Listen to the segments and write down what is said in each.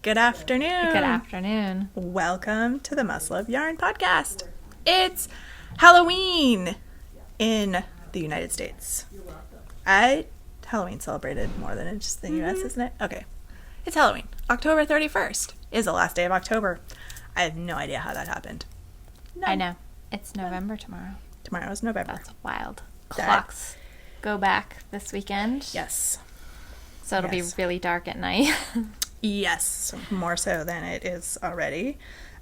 Good afternoon. Good afternoon. Welcome to the Must Love Yarn podcast. It's Halloween in the United States. Halloween celebrated more than just the U.S., isn't it? Okay. It's Halloween. October 31st is the last day of October. I have no idea how that happened. None. I know. It's November tomorrow. Tomorrow is November. That's wild. Clocks go back this weekend. Yes. So it'll be really dark at night. Yes, more so than it is already.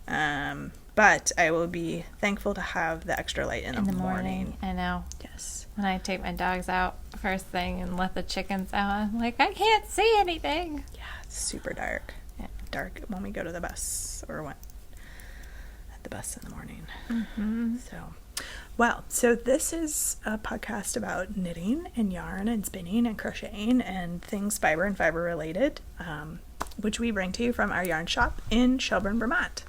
But I will be thankful to have the extra light in the morning. I know. Yes. When I take my dogs out first thing and let the chickens out, I'm like, I can't see anything. Yeah, it's super dark. Yeah. Dark when we go to the bus or when at the bus in the morning. Mm-hmm. So this is a podcast about knitting and yarn and spinning and crocheting and things fiber and fiber related, which we bring to you from our yarn shop in Shelburne, Vermont.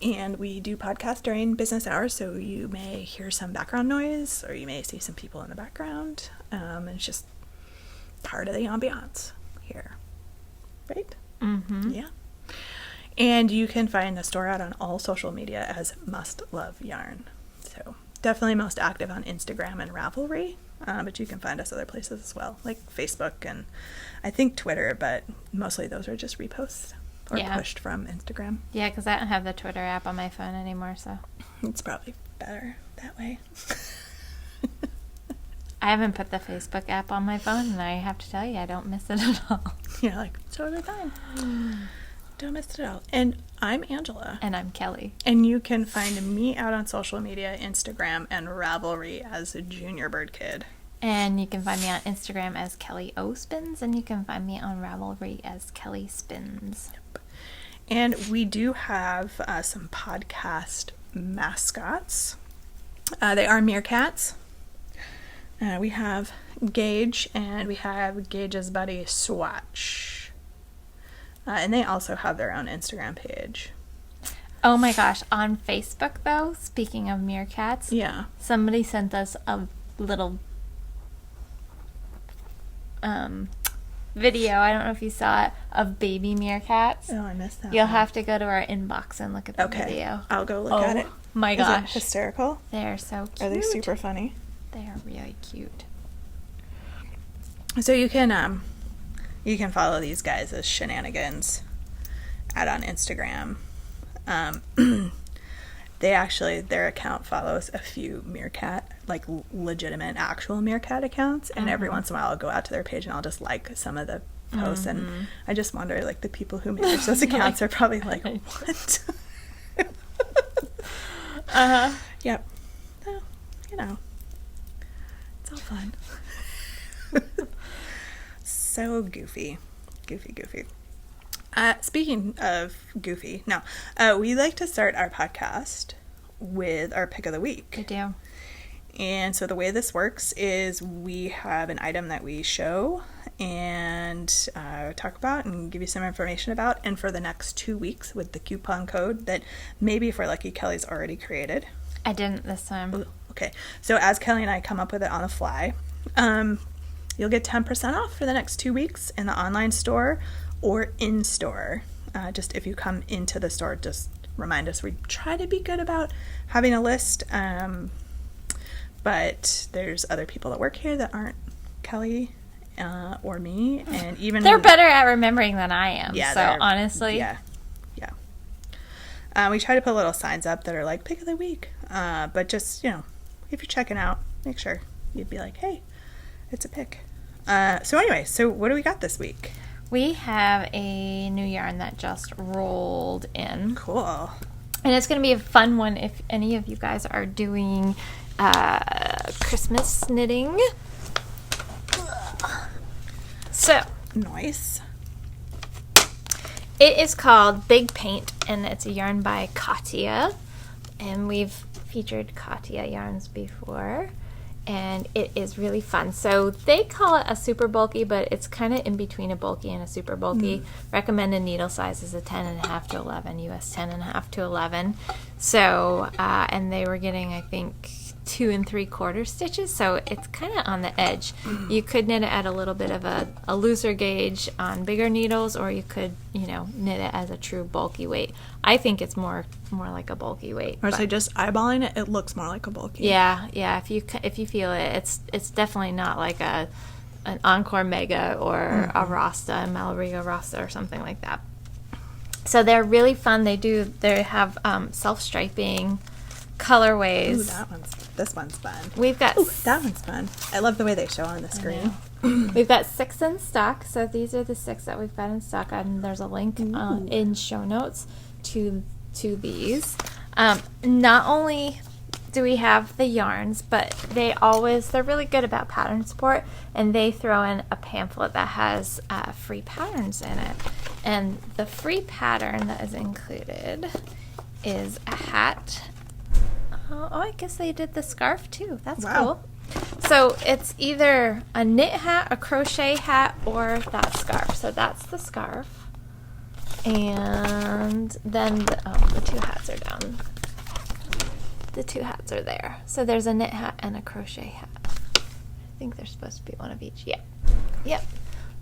And we do podcasts during business hours, so you may hear some background noise or you may see some people in the background. And it's just part of the ambiance here, right? Mm-hmm. Yeah. And you can find the store out on all social media as Must Love Yarn. So definitely most active on Instagram and Ravelry, but you can find us other places as well, like Facebook and I think Twitter, but mostly those are just reposts or pushed from Instagram. Yeah, because I don't have the Twitter app on my phone anymore, so. It's probably better that way. I haven't put the Facebook app on my phone, and I have to tell you, I don't miss it at all. Yeah, like, totally fine. Don't miss it at all. And I'm Angela. And I'm Kelly. And you can find me out on social media, Instagram and Ravelry as a Junior Bird Kid. And you can find me on Instagram as Kelly O Spins, and you can find me on Ravelry as Kelly Spins. Yep. And we do have some podcast mascots. They are meerkats. We have Gage, and we have Gage's buddy Swatch. And they also have their own Instagram page. Oh my gosh, on Facebook though, speaking of meerkats, somebody sent us a little video, I don't know if you saw it, of baby meerkats. Oh, I missed that. You'll have to go to our inbox and look at the video. I'll go look at it. My gosh. Is it hysterical? They're so cute. Are they super funny? They are really cute. So you can follow these guys as Shenanigans out on Instagram. Their account follows a few meerkat, like legitimate actual meerkat accounts, and every once in a while I'll go out to their page and I'll just like some of the posts, and I just wonder, like, the people who manage those accounts are probably like, what? Yep. Well, it's all fun. So goofy. Speaking of goofy, we like to start our podcast with our pick of the week. We do. And so the way this works is we have an item that we show and talk about and give you some information about. And for the next 2 weeks with the coupon code that maybe, if we're lucky, Kelly's already created. I didn't this time. Ooh, okay. So as Kelly and I come up with it on the fly, you'll get 10% off for the next 2 weeks in the online store or in store. Just if you come into the store, just remind us. We try to be good about having a list, but there's other people that work here that aren't Kelly or me, and even they're better at remembering than I am. Yeah, so honestly, yeah. We try to put little signs up that are like pick of the week, but just if you're checking out, make sure you'd be like, hey, it's a pick. So anyway, what do we got this week? We have a new yarn that just rolled in. Cool. And it's going to be a fun one if any of you guys are doing Christmas knitting. So. Nice. It is called Big Paint, and it's a yarn by Katya. And we've featured Katya yarns before. And it is really fun. So they call it a super bulky, but it's kind of in between a bulky and a super bulky. Recommended needle size is a 10.5 to 11, US 10.5 to 11. So, and they were getting, I think, 2 3/4 stitches, so it's kind of on the edge. You could knit it at a little bit of a looser gauge on bigger needles, or you could, knit it as a true bulky weight. I think it's more like a bulky weight. Or so just eyeballing it, it looks more like a bulky. Yeah. If you feel it, it's definitely not like an Encore Mega or a Rasta, a Malariga Rasta or something like that. So they're really fun. They have self-striping colorways. Ooh, this one's fun. We've got that one's fun. I love the way they show on the screen. We've got 6 in stock. So these are the 6 that we've got in stock, and there's a link in show notes to these. Not only do we have the yarns, but they're really good about pattern support, and they throw in a pamphlet that has free patterns in it. And the free pattern that is included is a hat. Oh, I guess they did the scarf too. That's cool. So it's either a knit hat, a crochet hat, or that scarf. So that's the scarf. And then the 2 hats are down. The 2 hats are there. So there's a knit hat and a crochet hat. I think there's supposed to be one of each. Yep.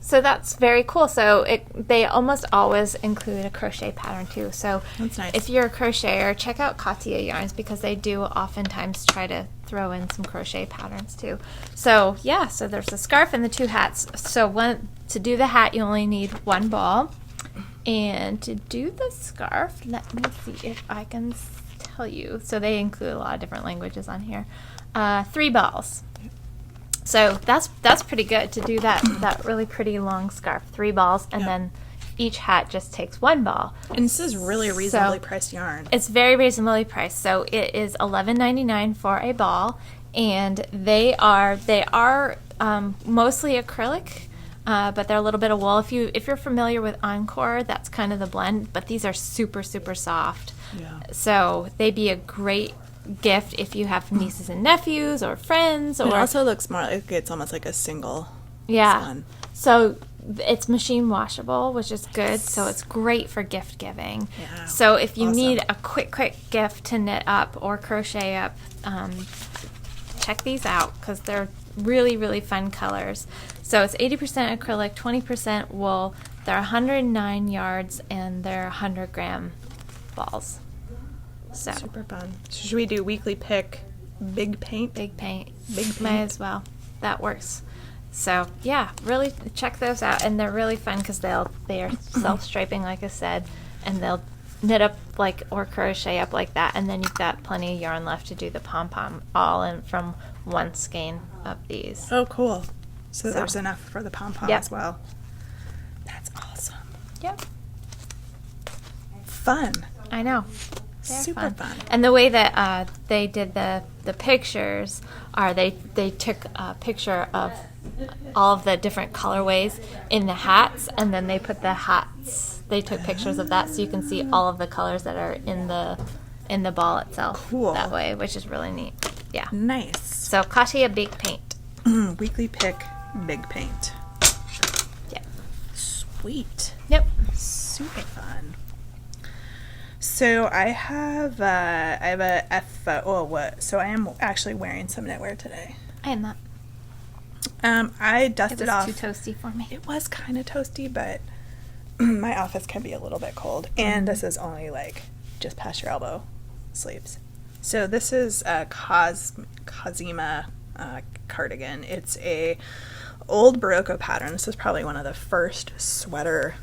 So that's very cool. So they almost always include a crochet pattern too. So that's nice. If you're a crocheter, check out Katia yarns, because they do oftentimes try to throw in some crochet patterns too. So so there's the scarf and the 2 hats. So to do the hat, you only need 1 ball. And to do the scarf, let me see if I can tell you. So they include a lot of different languages on here. 3 balls. So that's pretty good to do that really pretty long scarf. 3 balls, and then each hat just takes 1 ball. And this is really reasonably priced yarn. It's very reasonably priced. So it is $11.99 for a ball, and they are mostly acrylic. But they're a little bit of wool. If you're familiar with Encore, that's kind of the blend. But these are super, super soft. Yeah. So they'd be a great gift if you have nieces and nephews or friends. Or it also looks more like it's almost like a single. One. So it's machine washable, which is good. So it's great for gift giving. Yeah. So if you need a quick gift to knit up or crochet up, check these out, because they're really, really fun colors. So it's 80% acrylic, 20% wool. They're 109 yards, and they're 100-gram balls. So super fun. So should we do weekly pick, big paint? Big paint. May as well. That works. So really check those out, and they're really fun because they are self-striping, like I said, and they'll knit up or crochet up like that, and then you've got plenty of yarn left to do the pom-pom, all in from one skein of these. Oh, cool. So there's enough for the pom-pom as well. That's awesome. Yep. Fun. I know. Super fun. And the way that they did the pictures are they took a picture of all of the different colorways in the hats, and then they put the hats. They took pictures of that, so you can see all of the colors that are in the ball itself. Cool. That way, which is really neat. Yeah. Nice. So Katia Big Paint. Weekly pick, big paint. Yeah. Sweet. Yep. Super fun. So I have so I am actually wearing some knitwear today. I am not. I dusted off. It was too toasty for me. It was kind of toasty, but my office can be a little bit cold, and this is only just past your elbow sleeves. So this is a Cosima cardigan. It's a old Barocco pattern. This is probably one of the first sweaters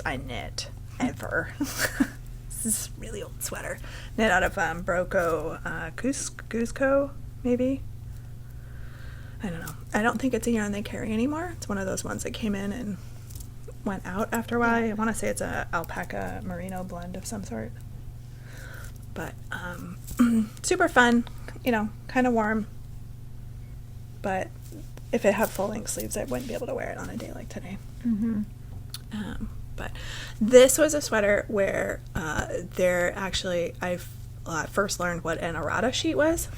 I knit ever. This is a really old sweater. Knit out of Barocco Cusco, maybe? I don't know. I don't think it's a yarn they carry anymore. It's one of those ones that came in and went out after a while. I want to say it's a alpaca merino blend of some sort. But super fun, kind of warm. But if it had full length sleeves, I wouldn't be able to wear it on a day like today. Mm-hmm. But this was a sweater where I've first learned what an errata sheet was,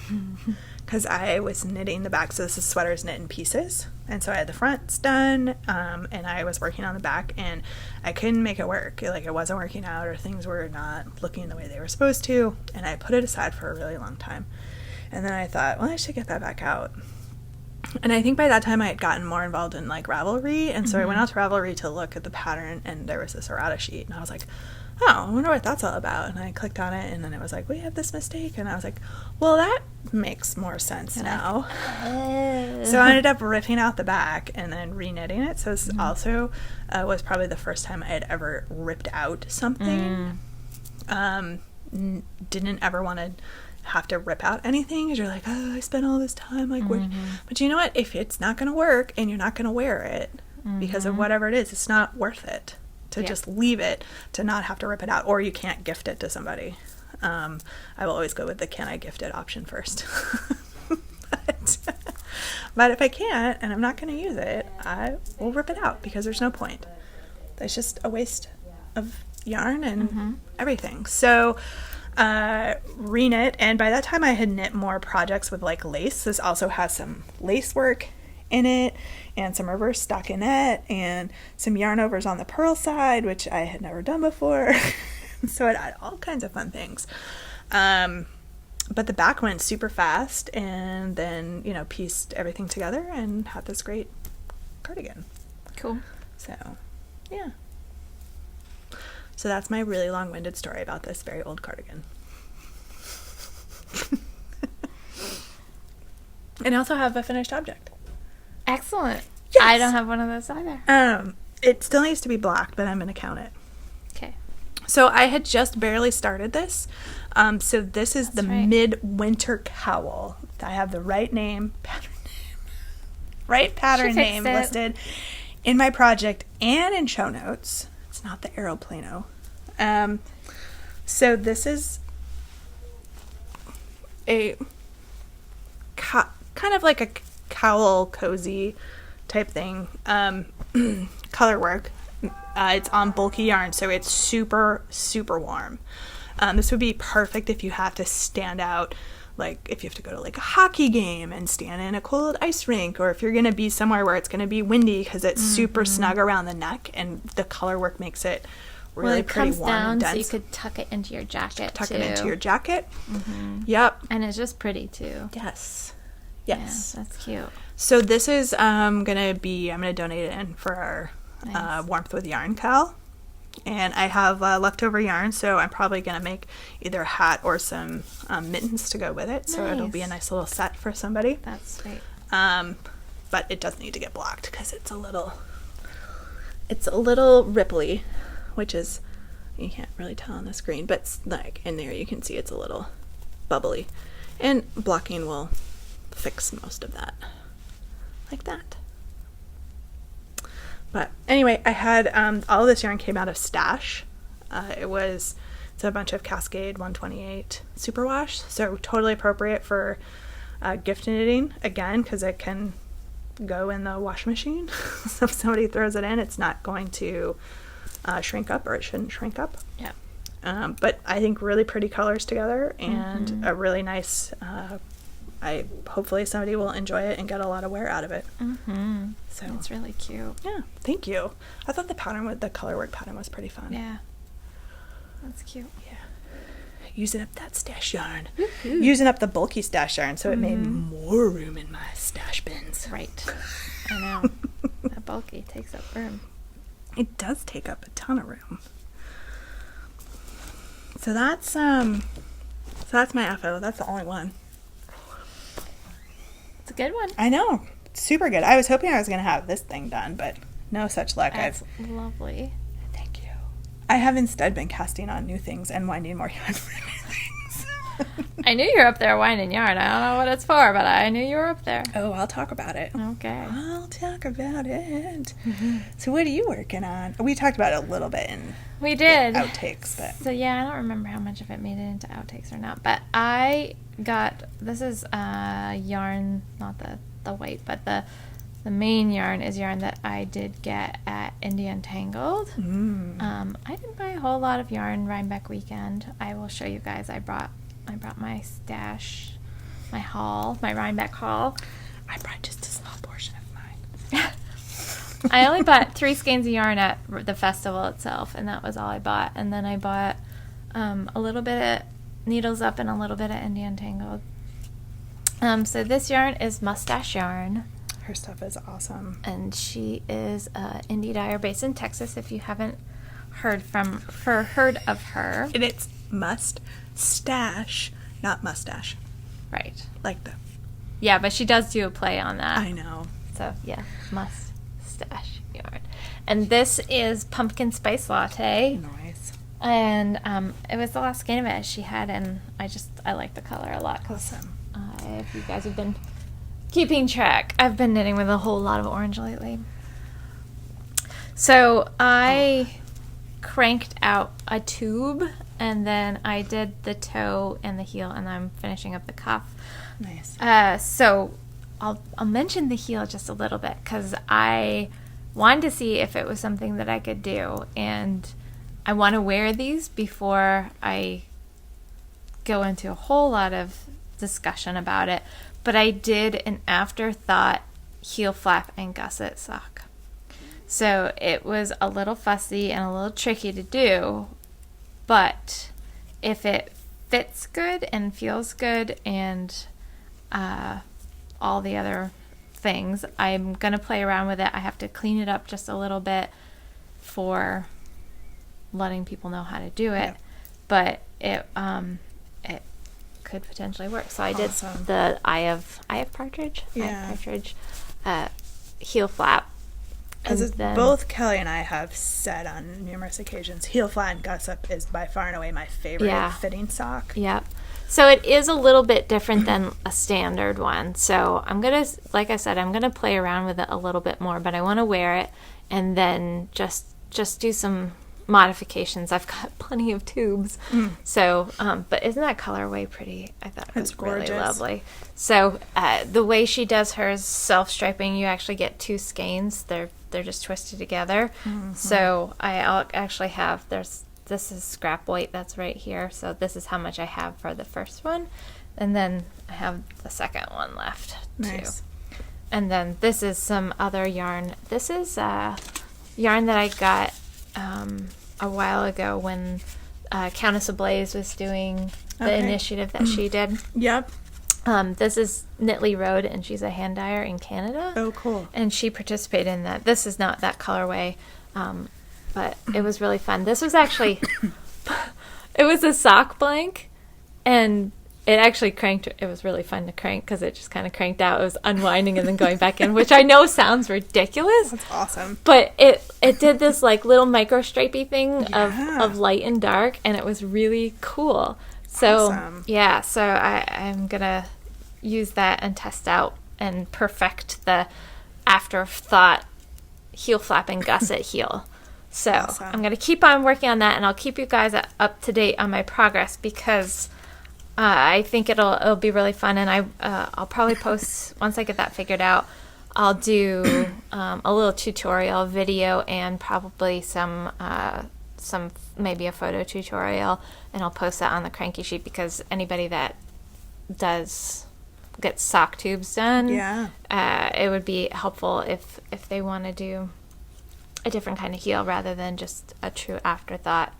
because I was knitting the back. So this sweater is knit in pieces, and so I had the fronts done, and I was working on the back, and I couldn't make it work. It wasn't working out, or things were not looking the way they were supposed to, and I put it aside for a really long time. And then I thought, well, I should get that back out. And I think by that time I had gotten more involved in like Ravelry, and so I went out to Ravelry to look at the pattern, and there was this errata sheet, and I was like, oh, I wonder what that's all about. And I clicked on it, and then it was like, we have this mistake, and I was like, well, that makes more sense now. So I ended up ripping out the back and then re-knitting it. So this also was probably the first time I had ever ripped out something. Didn't ever want to have to rip out anything, because you're like, oh, I spent all this time, like, but you know what, if it's not going to work and you're not going to wear it because of whatever it is, it's not worth it to just leave it, to not have to rip it out, or you can't gift it to somebody. I will always go with the can I gift it option first. but if I can't and I'm not going to use it, I will rip it out, because there's no point. It's just a waste of yarn and everything. So reknit, and by that time I had knit more projects with like lace. This also has some lace work in it, and some reverse stockinette, and some yarn overs on the purl side, which I had never done before. So it had all kinds of fun things. But the back went super fast, and then, you know, pieced everything together and had this great cardigan. Cool. So, yeah. So that's my really long-winded story about this very old cardigan. And I also have a finished object. Excellent. Yes. I don't have one of those either. It still needs to be blocked, but I'm going to count it. Okay. So I had just barely started this. So this is the midwinter cowl. I have the right pattern name listed in my project and in show notes. It's not the aeroplano. So this is a kind of like a cowl cozy type thing. Color work. It's on bulky yarn, so it's super, super warm. This would be perfect if you have to stand out, like if you have to go to like a hockey game and stand in a cold ice rink, or if you're going to be somewhere where it's going to be windy, because it's super snug around the neck, and the color work makes it really pretty warm and dense. So you could tuck it into your jacket. Tuck it into your jacket. Yep. And it's just pretty too. Yes. Yeah, that's cute. So this is I'm gonna donate it in for our Warmth with Yarn cowl. And I have leftover yarn, so I'm probably going to make either a hat or some mittens to go with it. So it'll be a nice little set for somebody. That's sweet. But it does need to get blocked, because it's a little ripply, which is, you can't really tell on the screen, but like in there you can see it's a little bubbly. And blocking will fix most of that, like that. But anyway, I had all of this yarn came out of stash. It's a bunch of Cascade 128 superwash, so totally appropriate for gift knitting, again, because it can go in the wash machine. So if somebody throws it in, it's not going to shrink up, or it shouldn't shrink up. Yeah. But I think really pretty colors together, and a really nice, hopefully somebody will enjoy it and get a lot of wear out of it. So it's really cute. Yeah, thank you. I thought the color work pattern was pretty fun. Yeah, that's cute. Yeah, using up that stash yarn, using up the bulky stash yarn, so it made more room in my stash bins. Right. I know. That bulky takes up room. It does take up a ton of room. So that's my FO. That's the only one. It's a good one. I know. Super good. I was hoping I was going to have this thing done, but no such luck. That's lovely. Thank you. I have instead been casting on new things and winding more yarn for new things. I knew you were up there winding yarn. I don't know what it's for, but I knew you were up there. Oh, I'll talk about it. Okay. I'll talk about it. So what are you working on? We talked about it a little bit in We did. Outtakes. But. So yeah, I don't remember how much of it made it into Outtakes or not, but this is yarn, not the white, but the main yarn is yarn that I did get at India Untangled. I didn't buy a whole lot of yarn Rhinebeck weekend. I will show you guys. I brought my stash, my Rhinebeck haul. I brought just a small portion of mine. I only bought 3 skeins of yarn at the festival itself, and that was all I bought. And then I bought a little bit of Needles Up and a little bit of India Untangled. So this yarn is Mustache Yarn. Her stuff is awesome. And she is indie dyer based in Texas, if you haven't heard of her. And it's Mustache, not mustache. Right. Like the... Yeah, but she does do a play on that. I know. So, yeah, Mustache Yarn. And this is Pumpkin Spice Latte. Nice. And it was the last skein of it she had, and I like the color a lot. Awesome. If you guys have been keeping track, I've been knitting with a whole lot of orange lately. So I cranked out a tube, and then I did the toe and the heel, and I'm finishing up the cuff. Nice. So I'll mention the heel just a little bit, because I wanted to see if it was something that I could do, and I want to wear these before I go into a whole lot of discussion about it. But I did an afterthought heel flap and gusset sock. So it was a little fussy and a little tricky to do, but if it fits good and feels good and all the other things, I'm going to play around with it. I have to clean it up just a little bit for letting people know how to do it, but it could potentially work. So I did the eye of partridge, heel flap. As both Kelly and I have said on numerous occasions, heel flap and gusset is by far and away my favorite fitting sock. Yep. So it is a little bit different than a standard one. So I'm going to, like I said, I'm going to play around with it a little bit more, but I want to wear it and then just do some modifications. I've got plenty of tubes. So, but isn't that colorway pretty? I thought it was gorgeous. Really lovely. So the way she does hers self-striping, you actually get two skeins. They're just twisted together. So I'll actually have, this is scrap weight that's right here. So this is how much I have for the first one. And then I have the second one left too. And then this is some other yarn. This is yarn that I got a while ago when Countess Ablaze was doing the initiative that she did. Yep. This is Knitly Road, and she's a hand dyer in Canada. Oh, cool. And she participated in that. This is not that colorway, but it was really fun. This was actually, it was a sock blank, and it actually cranked. It was really fun to crank because it just kind of cranked out. It was unwinding and then going back in, which I know sounds ridiculous. That's awesome. But it did this like little micro stripey thing of light and dark, and it was really cool. So so I'm gonna use that and test out and perfect the afterthought heel flap and gusset heel. So I'm gonna keep on working on that, and I'll keep you guys up to date on my progress because I think it'll be really fun, and I'll probably post once I get that figured out. I'll do a little tutorial video and probably some maybe a photo tutorial, and I'll post that on the Cranky Sheet because anybody that gets sock tubes done, it would be helpful if they want to do a different kind of heel rather than just a true afterthought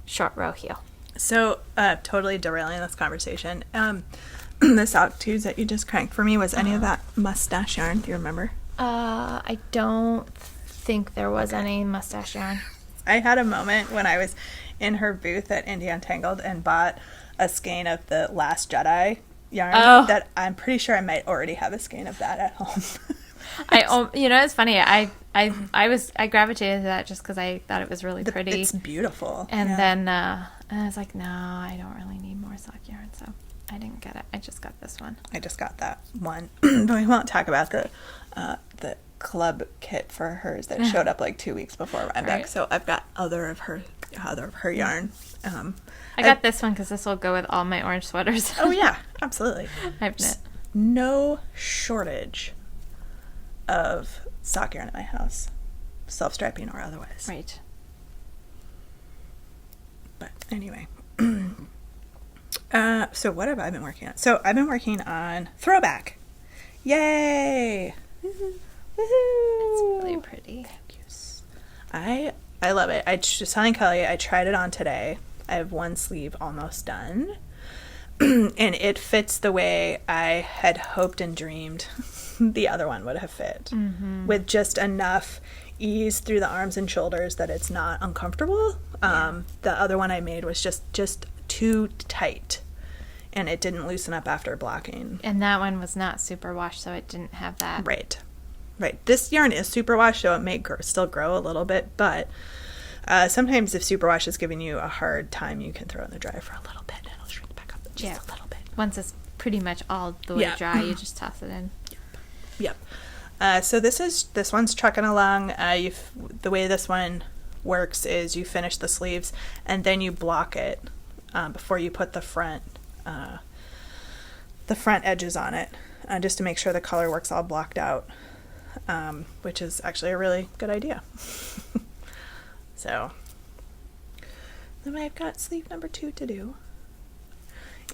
short row heel. So, totally derailing this conversation. The sock tubes that you just cranked for me, was any of that mustache yarn? Do you remember? I don't think there was any mustache yarn. I had a moment when I was in her booth at Indie Untangled and bought a skein of the Last Jedi yarn that I'm pretty sure I might already have a skein of that at home. It's funny. I gravitated to that just because I thought it was really pretty. It's beautiful. And then I was like, no, I don't really need more sock yarn, so I didn't get it. I just got this one. I just got that one, but we won't talk about the club kit for hers that showed up like 2 weeks before Rhinebeck. So I've got other of her yarn. I got this one because this will go with all my orange sweaters. Oh yeah, absolutely. I've knit. No shortage of sock yarn at my house, self-striping or otherwise. Right. But anyway, so what have I been working on? So I've been working on Throwback. Yay! Woohoo! It's really pretty. Yes. I love it. I just telling Kelly, I tried it on today. I have one sleeve almost done. and it fits the way I had hoped and dreamed the other one would have fit, with just enough ease through the arms and shoulders that it's not uncomfortable. The other one I made was just too tight, and it didn't loosen up after blocking. And that one was not superwash, so it didn't have that. Right. This yarn is superwash, so it may still grow a little bit, but sometimes if superwash is giving you a hard time, you can throw it in the dryer for a little bit, and it'll shrink back up just a little bit. Once it's pretty much all the way dry, you just toss it in. Yep. So this one's trucking along. The way this one works is you finish the sleeves and then you block it before you put the front edges on it, just to make sure the color works all blocked out, which is actually a really good idea. So then I've got sleeve number 2 to do.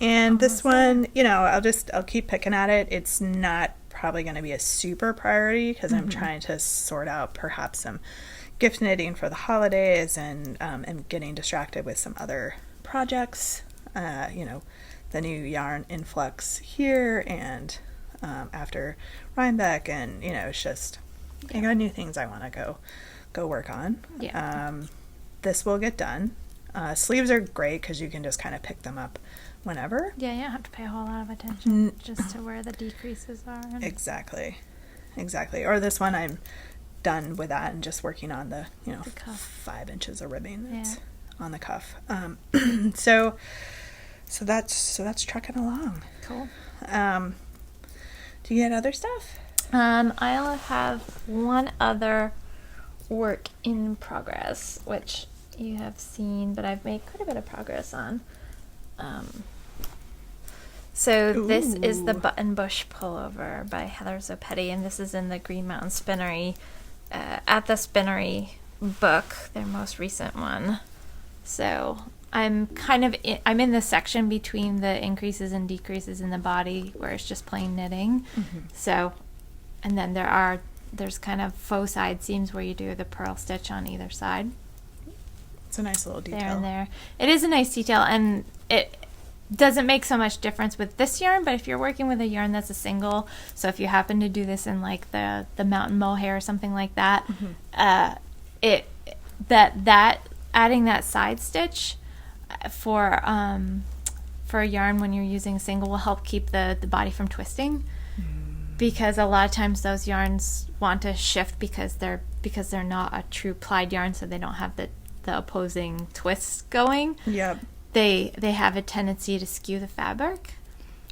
And this one, I'll keep picking at it. It's not probably going to be a super priority because I'm trying to sort out perhaps some gift knitting for the holidays, and am getting distracted with some other projects. The new yarn influx here, and after Rhinebeck, and it's just I got new things I want to go work on. This will get done. Sleeves are great because you can just kind of pick them up whenever. Yeah, you don't have to pay a whole lot of attention just to where the decreases are. Exactly. Or this one, I'm done with that and just working on the cuff. 5 inches of ribbing that's on the cuff. So that's trucking along. Cool. Do you get other stuff? I'll have one other work in progress, which you have seen, but I've made quite a bit of progress on. This is the Button Bush Pullover by Heather Zopetti, and this is in the Green Mountain Spinnery, at the Spinnery book, their most recent one. So I'm I'm in the section between the increases and decreases in the body where it's just plain knitting. So, and then there's kind of faux side seams where you do the purl stitch on either side. It's a nice little detail. There and there. It is a nice detail, and it doesn't make so much difference with this yarn, but if you're working with a yarn that's a single, so if you happen to do this in like the mountain mohair or something like that, that adding that side stitch for a yarn when you're using single will help keep the body from twisting, because a lot of times those yarns want to shift because they're not a true plied yarn, so they don't have the opposing twists going. Yep. They have a tendency to skew the fabric.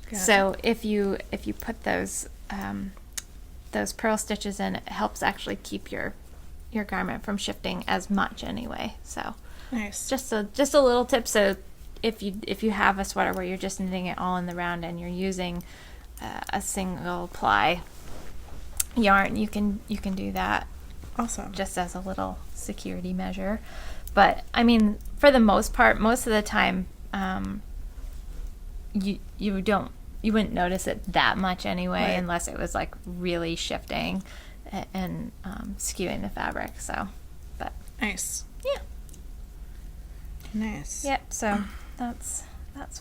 Gotcha. So if you put those purl stitches in, it helps actually keep your garment from shifting as much anyway. So nice. Just a little tip. So if you have a sweater where you're just knitting it all in the round and you're using a single ply yarn, you can do that. Awesome. Just as a little security measure. But I mean, for the most part, most of the time, you wouldn't notice it that much anyway, right, unless it was like really shifting and skewing the fabric. So, but nice. Yeah. Nice. Yep. So that's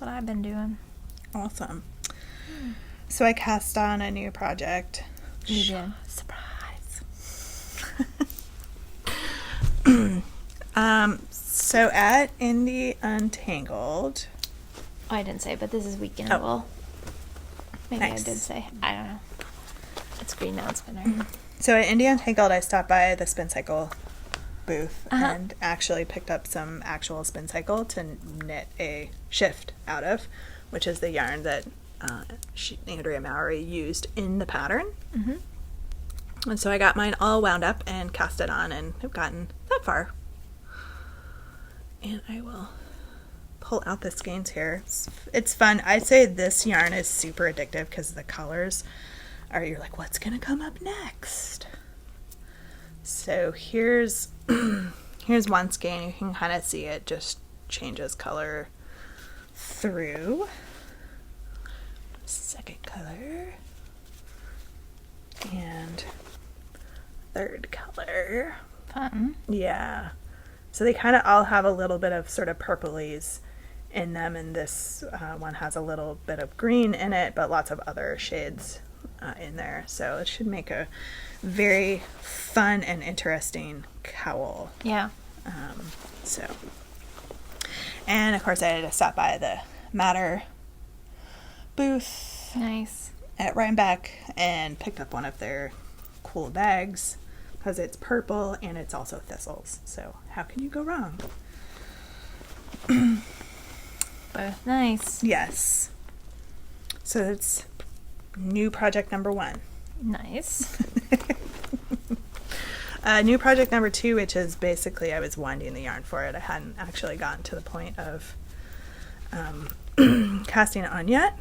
what I've been doing. Awesome. So I cast on a new project. You did. Surprise. So at Indie Untangled. Oh, I didn't say, but this is Weekend Wool. Maybe nice. I did say. I don't know. It's Green Mountain Spinner. So at Indie Untangled, I stopped by the Spin Cycle booth and actually picked up some actual Spin Cycle to knit a shift out of, which is the yarn that Andrea Mowry used in the pattern. And so I got mine all wound up and cast it on, and I've gotten that far. And I will pull out the skeins here. It's fun. I'd say this yarn is super addictive because the colors are, you're like, what's going to come up next? So here's one skein. You can kind of see it just changes color through. Second color. And third color. Fun. Yeah. So they kind of all have a little bit of sort of purplies in them, and this one has a little bit of green in it, but lots of other shades in there. So it should make a very fun and interesting cowl. Yeah. So, and of course I had to stop by the Matter booth Nice. at Rhinebeck and picked up one of their cool bags because it's purple and it's also thistles. So how can you go wrong? Both nice. Yes. So it's new project number 1. Nice. New project number 2, which is basically I was winding the yarn for it. I hadn't actually gotten to the point of casting it on yet.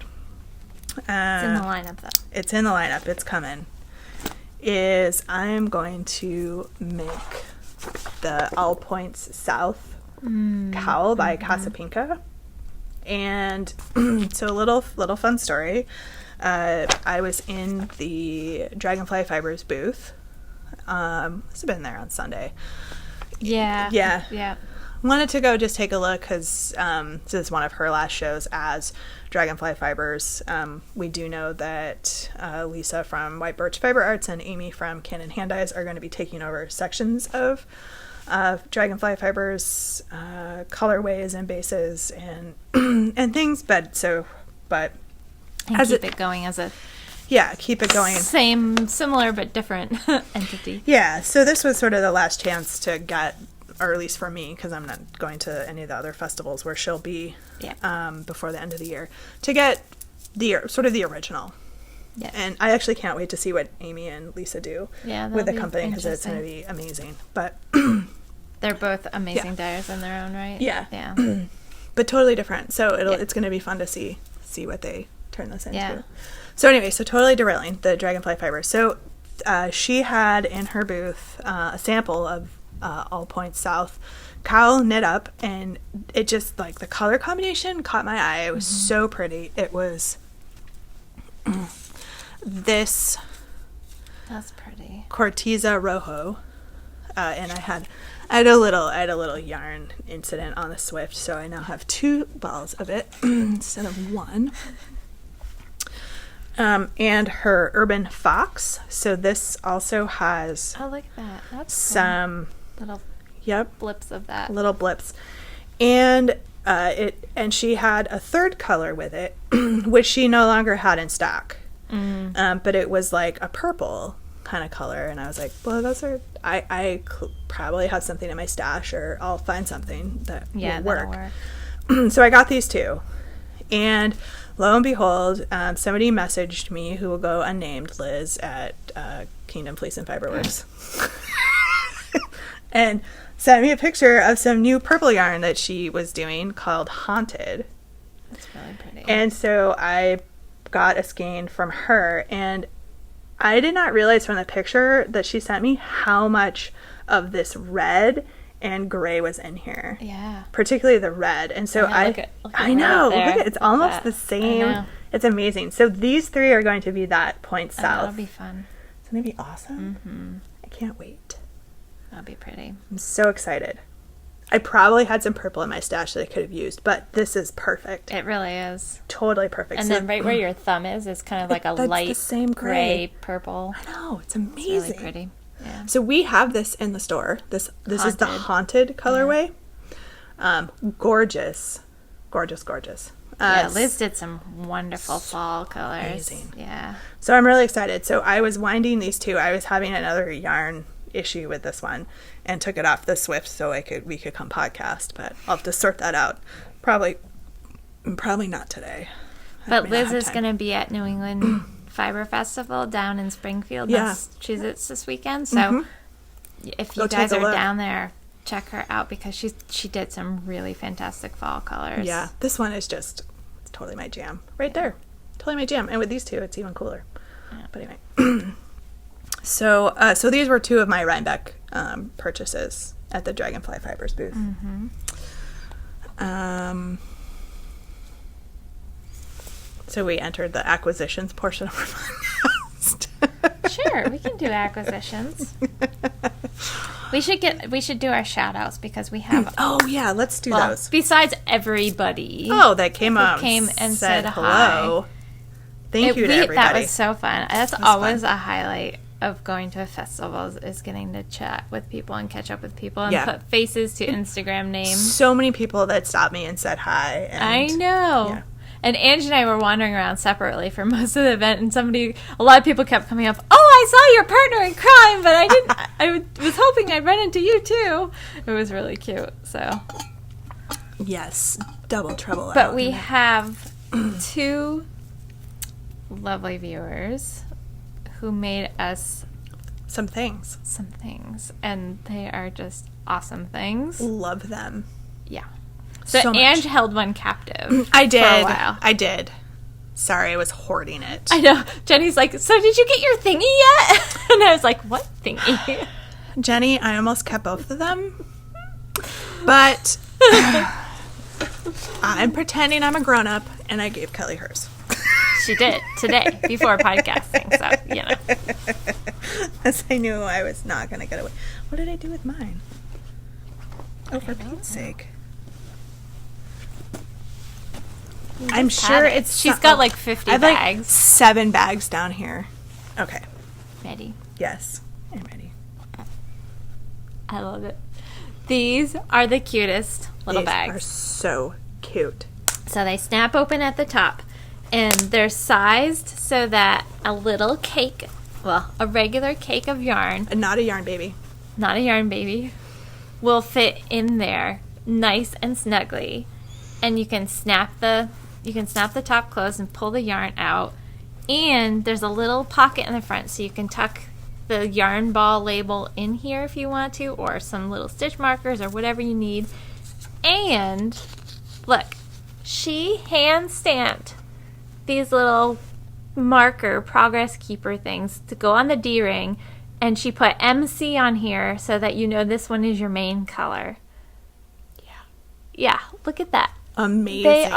It's in the lineup, though. It's in the lineup. It's coming. Is I'm going to make the All Points South cowl by Casapinka. And so a little fun story. I was in the Dragonfly Fibers booth. Must have been there on Sunday. Yeah. Yeah. Wanted to go just take a look because this is one of her last shows as Dragonfly Fibers. We do know that Lisa from White Birch Fiber Arts and Amy from Cannon Hand Dyes are going to be taking over sections of Dragonfly Fibers colorways and bases and and things. But And keep it going as a keep it going. Similar but different entity. Yeah, so this was sort of the last chance to get, or at least for me, because I'm not going to any of the other festivals where she'll be before the end of the year, to get the sort of the original. Yeah. And I actually can't wait to see what Amy and Lisa do with the company because it's going to be amazing. But they're both amazing dyers in their own right. Yeah. But totally different. So it's going to be fun to see what they turn this into. Yeah. So anyway, totally derailing the Dragonfly Fibers. So she had in her booth a sample of All Points South cowl knit up, and it just, like, the color combination caught my eye. It was so pretty. It was this that's pretty Corteza Rojo, and I had a little yarn incident on the Swift, so I now have 2 balls of it instead of 1. And her Urban Fox. So this also has look at that. That's some little blips of that. Little blips. And she had a third color with it, which she no longer had in stock. But it was like a purple kind of color, and I was like, well, those are probably have something in my stash, or I'll find something that will work. So I got these 2, and lo and behold, somebody messaged me, who will go unnamed, Liz at Kingdom Fleece and Fiberworks, and sent me a picture of some new purple yarn that she was doing called Haunted. That's really pretty. And so I got a skein from her, and I did not realize from the picture that she sent me how much of this red and gray was in here. Yeah. Particularly the red. And so I know. Look at it. It's almost the same. It's amazing. So these 3 are going to be that Point South. That'll be fun. It's going to be awesome. I can't wait. That'll be pretty. I'm so excited. I probably had some purple in my stash that I could have used, but this is perfect. It really is. Totally perfect. And then right where your thumb is kind of like a light the same gray purple. I know. It's amazing. It's really pretty. Yeah. So we have this in the store. This is the Haunted colorway. Yeah. Gorgeous. Liz did some wonderful fall colors. Amazing. Yeah. So I'm really excited. So I was winding these 2. I was having another yarn issue with this one and took it off the Swift so we could come podcast, but I'll have to sort that out. Probably not today. But Liz is going to be at New England Fiber Festival down in Springfield, Massachusetts this weekend. So if you guys are down there, check her out because she did some really fantastic fall colors. Yeah, this one is it's totally my jam. Right there. Totally my jam. And with these 2, it's even cooler. Yeah. But anyway. So these were 2 of my Rhinebeck purchases at the Dragonfly Fibers booth. So we entered the acquisitions portion of our podcast. Sure, we can do acquisitions. We should do our shout outs because we have Oh, yeah, let's do those. besides everybody. Oh, that came up. Came and said hello. hi. Thank you to everybody. That was so fun. That's always a highlight of going to festivals is getting to chat with people and catch up with people and put faces to Instagram names. So many people that stopped me and said hi. And, I know. Yeah. And Angie and I were wandering around separately for most of the event, and a lot of people kept coming up, oh, I saw your partner in crime, but I didn't, I was hoping I'd run into you too. It was really cute, so. Yes, double trouble. But we have 2 lovely viewers who made us some things, and they are just awesome things. Love them. Yeah. So Ange held one captive. I did. For a while. I did. Sorry, I was hoarding it. I know. Jenny's like, so did you get your thingy yet? And I was like, what thingy? Jenny, I almost kept both of them. But I'm pretending I'm a grown-up, and I gave Kelly hers. She did, today, before podcasting, so, you know. As I knew I was not going to get away. What did I do with mine? Oh, for Pete's sake. I'm sure it's... She's got like 50 I have bags. Like 7 bags down here. Okay. Ready? Yes, I'm ready. I love it. These are the cutest little bags. These are so cute. So they snap open at the top, and they're sized so that a little cake, a regular cake of yarn, Not a yarn baby. not a yarn baby, will fit in there nice and snugly. And you can snap the top closed and pull the yarn out. And there's a little pocket in the front, so you can tuck the yarn ball label in here if you want to, or some little stitch markers or whatever you need. And look, she hand stamped these little marker progress keeper things to go on the D-ring, and she put MC on here so that you know this one is your main color. Yeah, look at that. Amazing.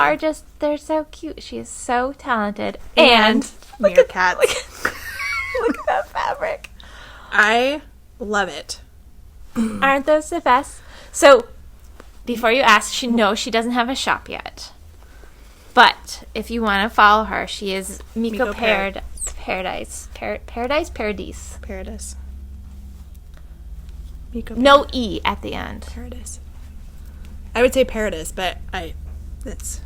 They're so cute. She is so talented. And meerkats. Look at that fabric. I love it. Aren't those the best? So, before you ask, she doesn't have a shop yet. But if you want to follow her, she is Miko Paradise. Miko no E at the end. Paradise. I would say Paradise, but it's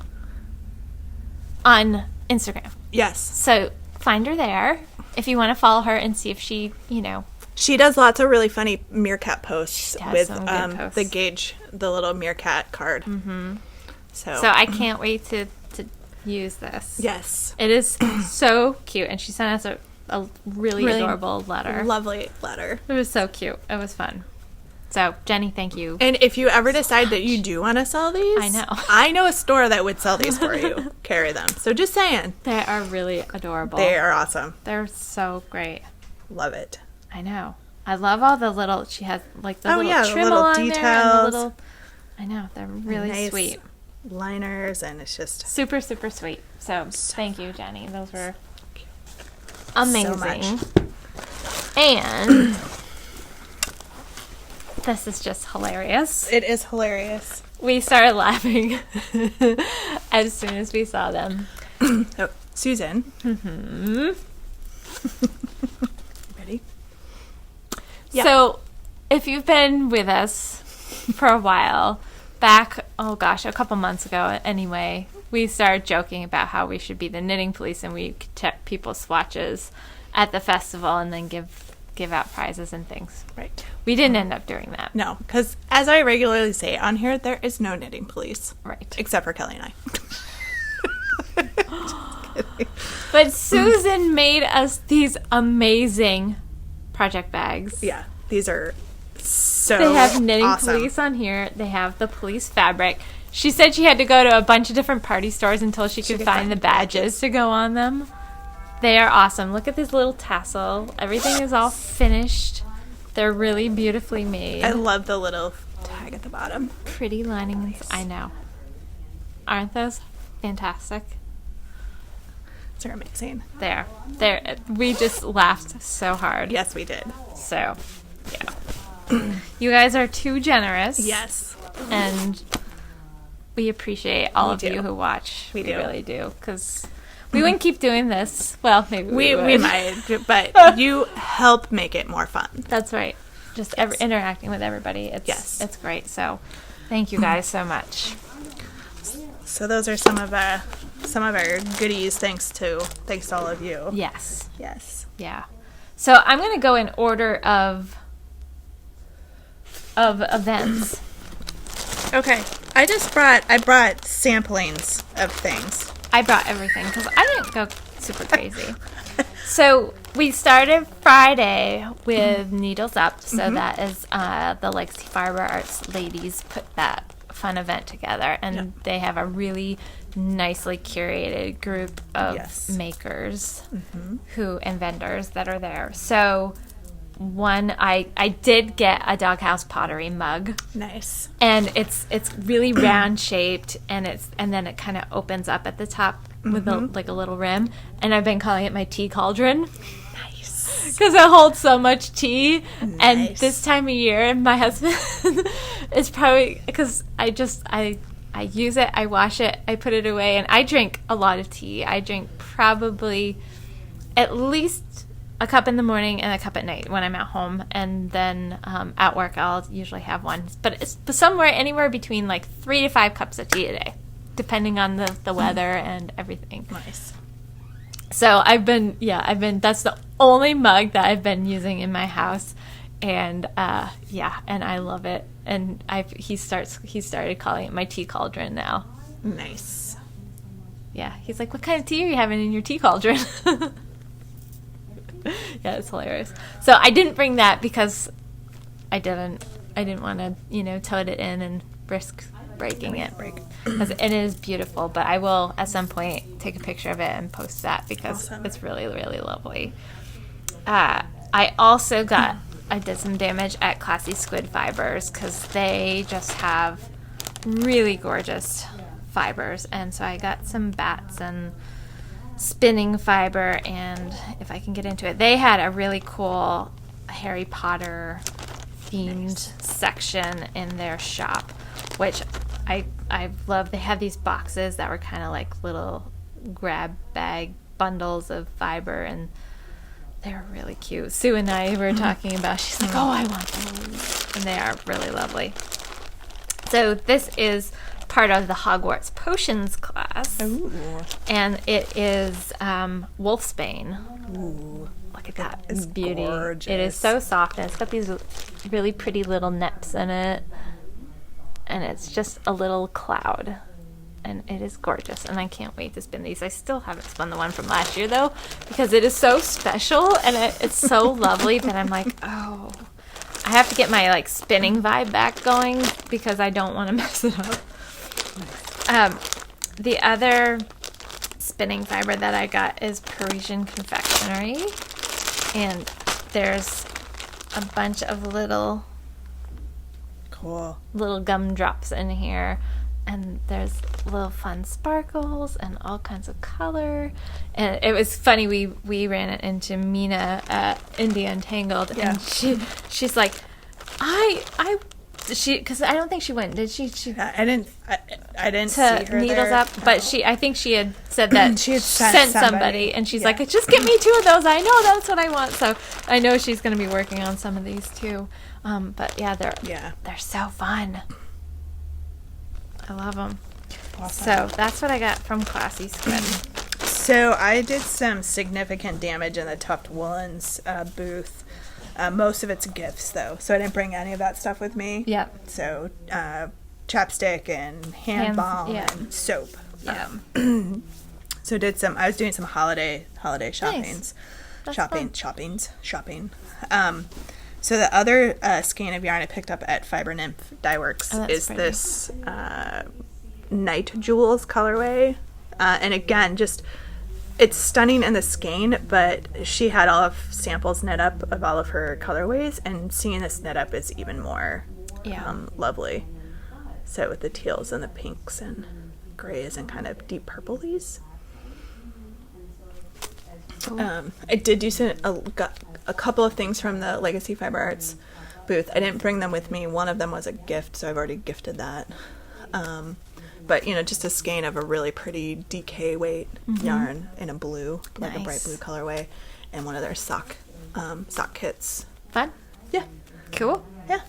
on Instagram. Yes. So find her there if you want to follow her and see if she, She does lots of really funny meerkat posts with some good posts. The gauge, the little meerkat card. Mm-hmm. So I can't wait to use this. Yes. It is so cute, and she sent us a really adorable letter. Lovely letter. It was so cute. It was fun. So, Jenny, thank you. And if you ever decide that you do want to sell these, I know a store that would sell these for you. Carry them. So just saying. They are really adorable. They are awesome. They're so great. Love it. I know. I love all the little, she has like the little trim the little on details. there and the little, I know, they're really nice sweet. Liners, and it's just super, super sweet. So thank you, Jenny. Those were amazing. So much. And this is just hilarious. It is hilarious. We started laughing as soon as we saw them. So, Susan. Mm-hmm. Ready? Yeah. So, if you've been with us for a while, back, a couple months ago anyway, we started joking about how we should be the knitting police and we could check people's swatches at the festival and then give out prizes and things. Right. We didn't end up doing that. No, because as I regularly say on here, there is no knitting police. Right. Except for Kelly and I. Just kidding. But Susan made us these amazing project bags. Yeah, these are so They have knitting awesome. police on here. They have the police fabric. She said she had to go to a bunch of different party stores until she could find the badges to go on them. They are awesome. Look at this little tassel. Everything is all finished. They're really beautifully made. I love the little tag at the bottom. Pretty linings. Nice. I know. Aren't those fantastic? They're amazing. There. We just laughed so hard. Yes, we did. So, yeah. You guys are too generous. Yes. And we appreciate all We of do. you who watch. We do. Really do. Because we wouldn't keep doing this. Well, maybe we would. We might, but you help make it more fun. That's right. Just interacting with everybody. It's great. So thank you guys so much. So those are some of our goodies. Thanks to all of you. Yes. Yes. Yeah. So I'm going to go in order of events. Okay. I brought samplings of things. I brought everything because I didn't go super crazy. So we started Friday with Needles Up. So that is the Legacy Fiber Arts ladies put that fun event together. And they have a really nicely curated group of makers and vendors that are there. So I did get a Doghouse Pottery mug. Nice. And it's really round shaped, and then it kind of opens up at the top with a little rim. And I've been calling it my tea cauldron. Nice. Because it holds so much tea. Nice. And this time of year, my husband is probably because I use it, I wash it, I put it away, and I drink a lot of tea. I drink probably at least a cup in the morning and a cup at night when I'm at home, and then at work I'll usually have one. But it's anywhere between like 3 to 5 cups of tea a day, depending on the weather and everything. Nice. So I've been that's the only mug that I've been using in my house, and and I love it. And he started calling it my tea cauldron now. Nice. Yeah, he's like, "What kind of tea are you having in your tea cauldron?" Yeah, it's hilarious. So I didn't bring that because I didn't want to, tote it in and risk breaking it. Because it is beautiful, but I will at some point take a picture of it and post that because it's really, really lovely. I also I did some damage at Classy Squid Fibers because they just have really gorgeous fibers, and so I got some bats and spinning fiber, and if I can get into it, they had a really cool Harry Potter themed section in their shop, which I love. They have these boxes that were kind of like little grab bag bundles of fiber, and they're really cute. Sue and I were talking about, she's like, "Oh, I want those," and they are really lovely. So this is part of the Hogwarts Potions class. Ooh. And it is Wolfsbane. Ooh. Look at that It's beauty. gorgeous. It is so soft, and it's got these really pretty little neps in it. And it's just a little cloud. And it is gorgeous, and I can't wait to spin these. I still haven't spun the one from last year, though, because it is so special, and it's so lovely that I'm like, oh, I have to get my spinning vibe back going because I don't want to mess it up. The other spinning fiber that I got is Parisian Confectionery, and there's a bunch of little gumdrops in here, and there's little fun sparkles and all kinds of color. And it was funny, we ran it into Mina at India Untangled, and she's like, because I don't think she went, did she? I didn't To see her Needles there. Up, but I think she had said that She had sent sent somebody, and she's Yeah. like, just get me 2 of those. I know that's what I want. So I know she's going to be working on some of these too. But yeah, they're so fun. I love them. Awesome. So that's what I got from Classy Squid. So I did some significant damage in the Tuft Woolens booth. Most of it's gifts, though, so I didn't bring any of that stuff with me. Yep. So chapstick and hand balm and soap. Yeah. So I was doing some holiday shoppings. That's Shopping. So the other skein of yarn I picked up at Fiber Nymph Dye Works is pretty. this Night Jewels colorway. And again, it's stunning in the skein, but she had all of samples knit up of all of her colorways, and seeing this knit up is even more lovely. So with the teals and the pinks and grays and kind of deep purplies. Cool. I did do a couple of things from the Legacy Fiber Arts booth. I didn't bring them with me. One of them was a gift, so I've already gifted that. But, just a skein of a really pretty DK weight yarn in a blue, like a bright blue colorway, and one of their sock kits. Fun. Yeah. Cool. Yeah.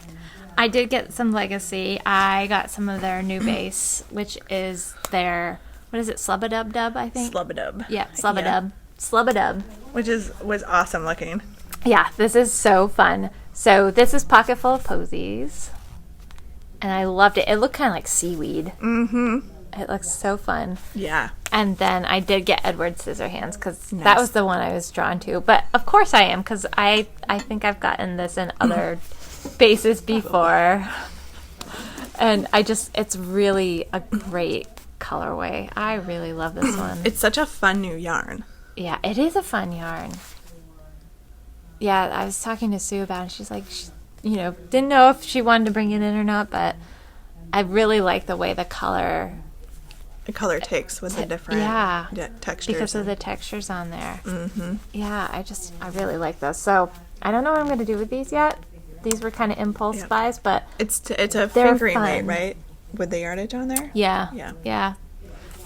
I did get some Legacy. I got some of their new base, which is their, what is it, Slubadub, I think? Slubadub. Yeah, Slubadub. Yeah. Slubadub. Which was awesome looking. Yeah, this is so fun. So this is Pocket Full of Posies. And I loved it. It looked kind of like seaweed. Mm-hmm. It looks so fun. Yeah. And then I did get Edward Scissorhands because that was the one I was drawn to. But of course I am, because I think I've gotten this in other bases before. And it's really a great colorway. I really love this one. It's such a fun new yarn. Yeah, it is a fun yarn. Yeah, I was talking to Sue about it. She's like, didn't know if she wanted to bring it in or not, but I really like the way the color takes with the different textures. Because of the textures on there. Mm-hmm. Yeah, I really like this. So I don't know what I'm going to do with these yet. These were kind of impulse buys, but it's a fingering weight, right? With the yardage on there? Yeah.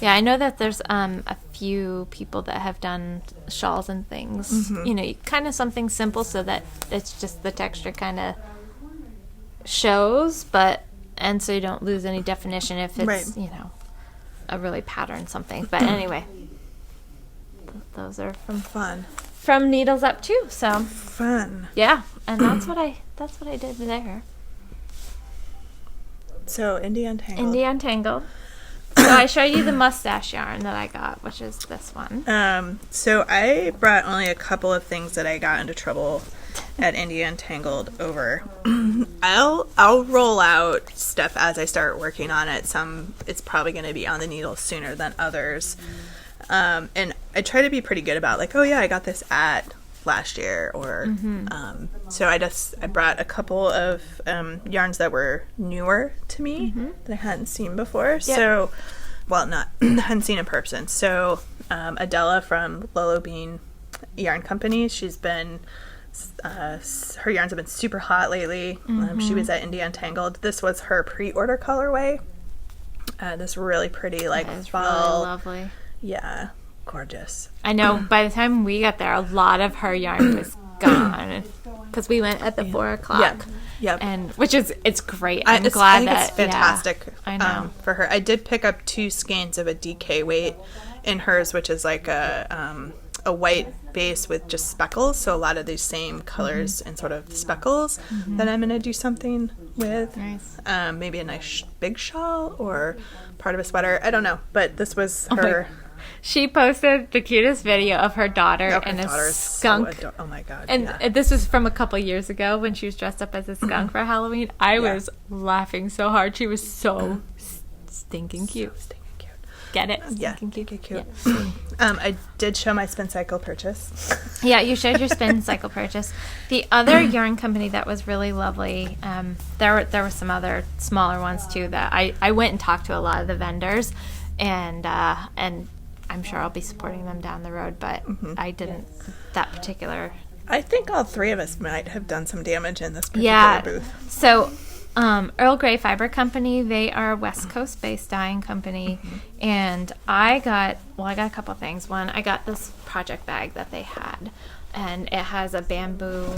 Yeah, I know that there's a few people that have done shawls and things. Mm-hmm. Kind of something simple so that it's just the texture kind of shows, and so you don't lose any definition if it's, a really patterned something. But anyway, those are from Needles Up too. So fun. Yeah, and that's what I did there. So Indie Untangled. So I showed you the mustache yarn that I got, which is this one. So I brought only a couple of things that I got into trouble at Indie Untangled over. I'll roll out stuff as I start working on it. It's probably going to be on the needle sooner than others. And I try to be pretty good about like, oh yeah, I got this at last year, or so I brought a couple of yarns that were newer to me that I hadn't seen before. Yep. So, hadn't seen in person. So Adela from Lolo Bean Yarn Company, she's been her yarns have been super hot lately. She was at Indie Untangled. This was her pre-order colorway. This really pretty fall, really lovely. Yeah. Gorgeous. I know. By the time we got there, a lot of her yarn was gone because we went at the 4 o'clock. Yep. And it's great. I think it's fantastic. I know. For her. I did pick up 2 skeins of a DK weight in hers, which is like a white base with just speckles. So a lot of these same colors and sort of speckles that I'm going to do something with. Nice. Maybe a nice big shawl or part of a sweater. I don't know. But this was her. She posted the cutest video of her daughter and a skunk. Oh my god! And this was from a couple years ago when she was dressed up as a skunk for Halloween. I was laughing so hard. She was so stinking cute. So stinking cute. Get it? Stinking cute. Yeah. I did show my spin cycle purchase. Yeah, you showed your spin cycle purchase. The other yarn company that was really lovely. There were some other smaller ones too that I went and talked to a lot of the vendors, and I'm sure I'll be supporting them down the road, but I didn't that particular. I think all 3 of us might have done some damage in this particular booth. So Earl Grey Fiber Company, they are a West Coast based dyeing company, and I got a couple of things. One, I got this project bag that they had, and it has a bamboo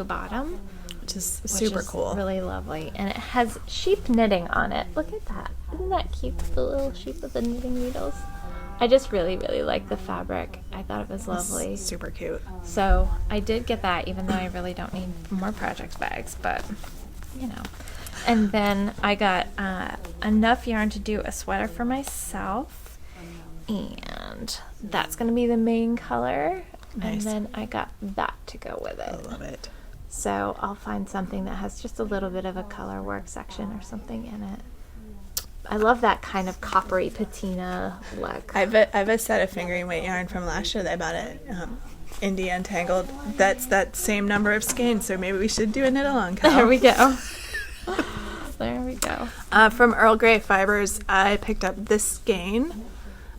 bottom, which is super cool, really lovely, and it has sheep knitting on it. Look at that. Isn't that cute, the little sheep with the knitting needles? I just really, really like the fabric. I thought it was lovely. It's super cute. So I did get that, even though I really don't need more project bags, but, And then I got enough yarn to do a sweater for myself, and that's going to be the main color. Nice. And then I got that to go with it. I love it. So I'll find something that has just a little bit of a color work section or something in it. I love that kind of coppery patina look. I have a set of fingering weight yarn from last year that I bought at Indie Untangled. That's that same number of skeins, so maybe we should do a knit along. There we go. There we go. From Earl Grey Fibers, I picked up this skein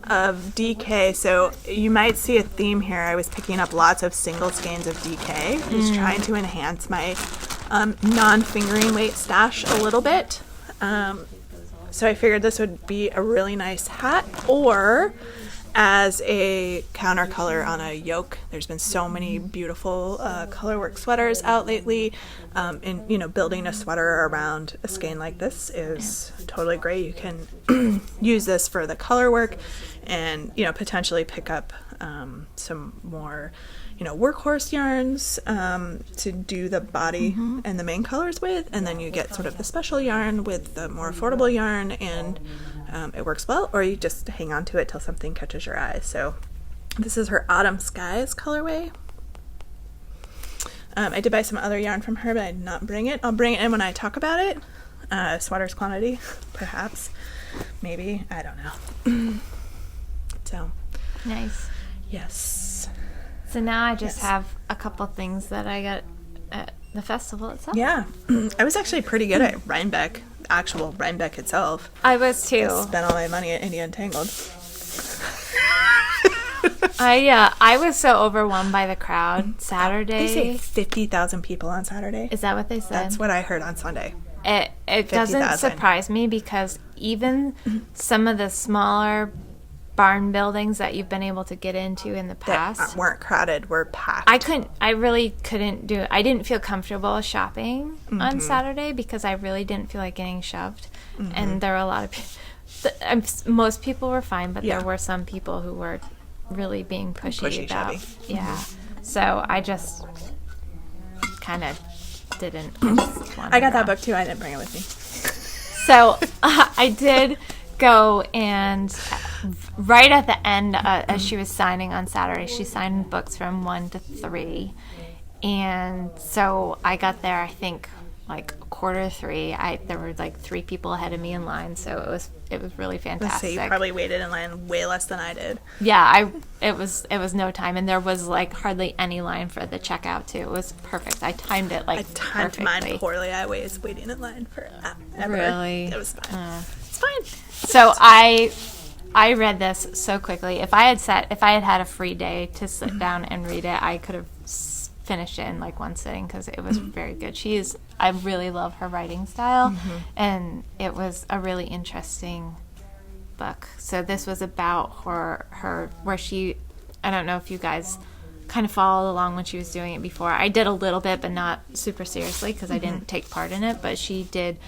of DK. So you might see a theme here. I was picking up lots of single skeins of DK. Just trying to enhance my non-fingering weight stash a little bit. So I figured this would be a really nice hat, or as a counter color on a yoke. There's been so many beautiful colorwork sweaters out lately, and building a sweater around a skein like this is totally great. You can use this for the colorwork, and potentially pick up some more workhorse yarns to do the body and the main colors with, and then you get sort of the special yarn with the more affordable yarn, and it works well, or you just hang on to it till something catches your eye. So this is her Autumn Skies colorway. I did buy some other yarn from her, but I did not bring it. I'll bring it in when I talk about it. Sweaters quantity, perhaps, maybe, I don't know. So nice. Yes. So now I just have a couple things that I got at the festival itself. Yeah. I was actually pretty good at Rhinebeck, actual Rhinebeck itself. I was too. I spent all my money at Indie Untangled. I was so overwhelmed by the crowd Saturday. They say 50,000 people on Saturday. Is that what they said? That's what I heard on Sunday. It doesn't surprise me, because even some of the smaller barn buildings that you've been able to get into in the past that weren't crowded were packed. I really couldn't do it. I didn't feel comfortable shopping on Saturday because I really didn't feel like getting shoved. And there were a lot of people. Most people were fine, but there were some people who were really being pushy about. Shovey. Yeah. So I just kind of didn't. I got that book too. I didn't bring it with me. So I did go, and right at the end, as she was signing on Saturday, she signed books from 1 to 3, and so I got there, I think, like 2:45. There were like 3 people ahead of me in line, so it was really fantastic. So you probably waited in line way less than I did. Yeah, it was no time, and there was like hardly any line for the checkout too. It was perfect. I timed it like perfectly. Mine poorly. I was waiting in line for ever. Really? It was fine. It's fine. So I read this so quickly. If I had had a free day to sit down and read it, I could have finished it in like one sitting, because it was very good. I really love her writing style, and it was a really interesting book. So this was about her where she, I don't know if you guys kind of followed along when she was doing it before. I did a little bit, but not super seriously, because I didn't take part in it. But she did.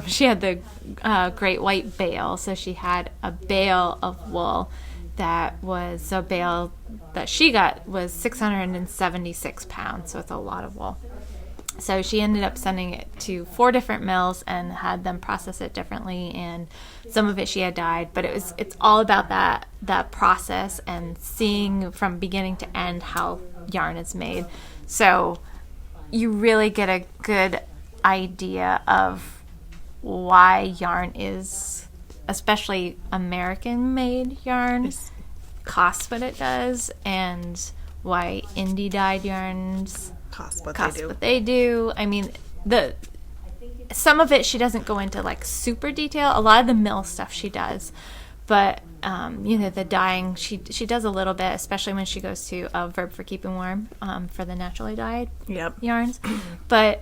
She had the great white bale, so she had a bale of wool that was a bale that she got was 676 pounds, so it's a lot of wool. So she ended up sending it to 4 different mills and had them process it differently, and some of it she had dyed, but it's all about that process and seeing from beginning to end how yarn is made. So you really get a good idea of why yarn is, especially American-made yarn, costs what it does, and why indie dyed yarns Cost what they do. I mean, some of it she doesn't go into like super detail. A lot of the mill stuff she does, but the dyeing she does a little bit, especially when she goes to a Verb for Keeping Warm for the naturally dyed yarns. But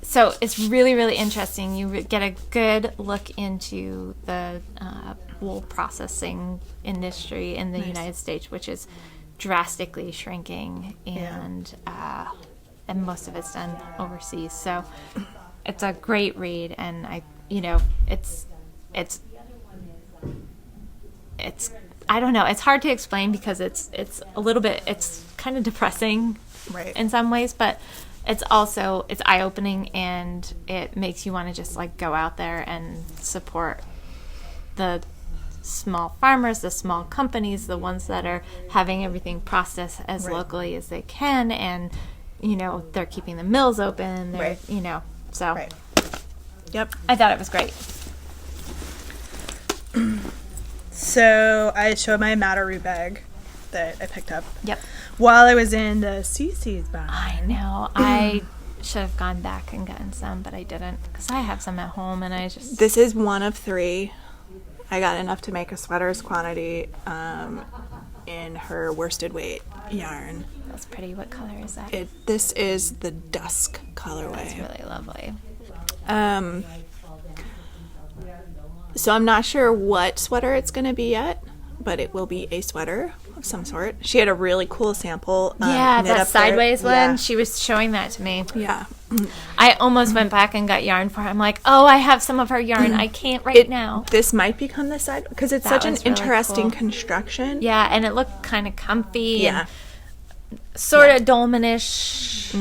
so it's really, really interesting. You get a good look into the wool processing industry in the United States, which is drastically shrinking, and most of it's done overseas. So it's a great read, and it's I don't know, it's hard to explain because it's a little bit, it's kind of depressing in some ways, but it's eye-opening, and it makes you want to just like go out there and support the small farmers, the small companies, the ones that are having everything processed as locally as they can, and they're keeping the mills open. So Yep. I thought it was great. So I showed my Matteroo bag that I picked up. Yep. While I was in the CC's barn. I know. I should have gone back and gotten some, but I didn't, because I have some at home, and I just... This is one of 3. I got enough to make a sweater's quantity in her worsted weight yarn. That's pretty. What color is that? This is the dusk colorway. That's really lovely. So I'm not sure what sweater it's going to be yet, but it will be a sweater of some sort. She had a really cool sample. Yeah, knit that up sideways there. one. Yeah. She was showing that to me. Yeah. I almost went back and got yarn for her. I'm like, oh, I have some of her yarn. I can't right now. This might become the side because it's That such an was really interesting cool. construction. Yeah, and it looked kind of comfy. Yeah. And sort of dolmanish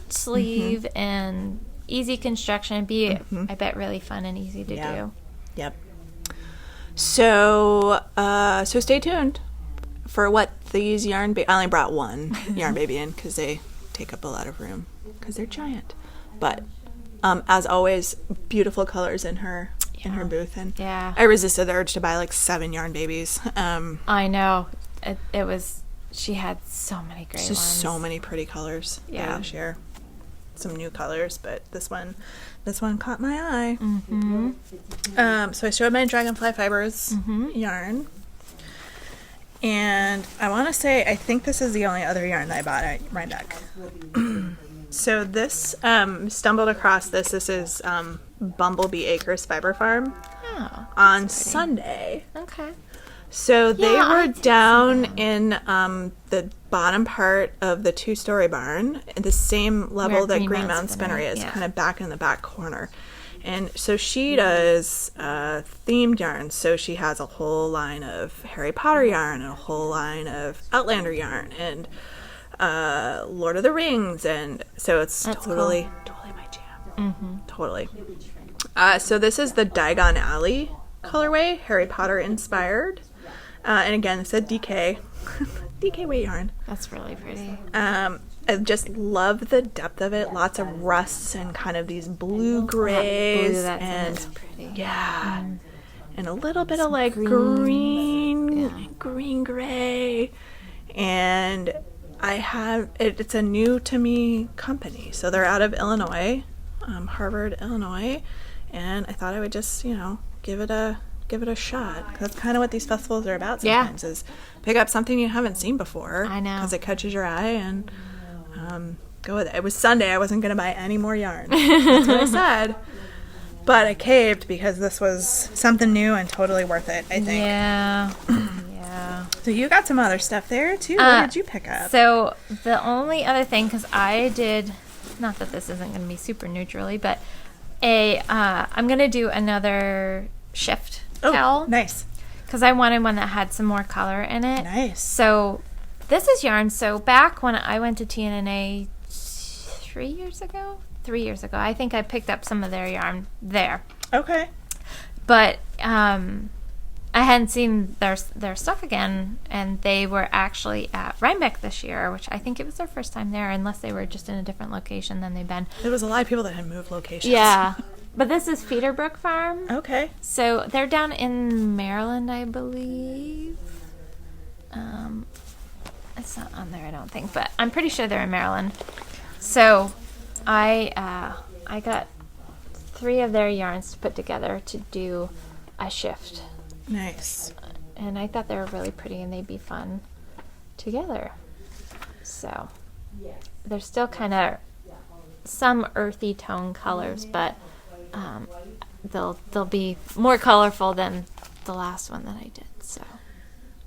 sleeve and easy construction. I bet, really fun and easy to Yeah. do. Yep. So stay tuned for what these yarn. I only brought one yarn baby in because they take up a lot of room because they're giant. But as always, beautiful colors in her booth, and Yeah. I resisted the urge to buy like 7 yarn babies. I know. It was. She had so many great Just ones. so many pretty colors. Yeah. This year. Some new colors, but this one caught my eye. So I showed my Dragonfly Fibers yarn, and I want to say I think this is the only other yarn that I bought at Rhinebeck. So this stumbled across this. This is Bumblebee Acres Fiber Farm Oh, on Sunday. okay. So they Yeah, I were did down in the bottom part of the 2-story barn, at the same level Where that Green Green Mountain Mountain Spinnery is, yeah. kind of back in the back corner. And so she does themed yarn. So she has a whole line of Harry Potter yarn and a whole line of Outlander yarn and Lord of the Rings. And so it's That's totally my jam. Totally. So this is the Diagon Alley colorway, Harry Potter inspired. And again, it's a DK weight yarn. That's really pretty. I just love the depth of it. Lots of rusts and kind of these blue grays Blue that's in and it's pretty. yeah, and a little bit of like green gray. And I have it's a new to me company, so they're out of Illinois, Harvard, Illinois, and I thought I would just give it a shot. That's kind of what these festivals are about sometimes, is pick up something you haven't seen before. I know. Because it catches your eye, and go with it. It was Sunday. I wasn't going to buy any more yarn. That's what I said. But I caved because this was something new and totally worth it, I think. Yeah. Yeah. So you got some other stuff there, too. What did you pick up? So the only other thing, because I did, not that this isn't going to be super neutrally, but I'm going to do another shift towel. Nice. Because I wanted one that had some more color in it. Nice. So this is yarn. So back when I went to TNNA 3 years ago, I think I picked up some of their yarn there. Okay. But I hadn't seen their stuff again, and they were actually at Rhinebeck this year, which I think it was their first time there, unless they were just in a different location than they've been. There was a lot of people that had moved locations. Yeah. But this is Feederbrook Farm. Okay. So they're down in Maryland, I believe. It's not on there, I don't think, but I'm pretty sure they're in Maryland. So I got 3 of their yarns to put together to do a shift. Nice. And I thought they were really pretty and they'd be fun together. So they're still kind of some earthy tone colors, but they'll be more colorful than the last one that I did.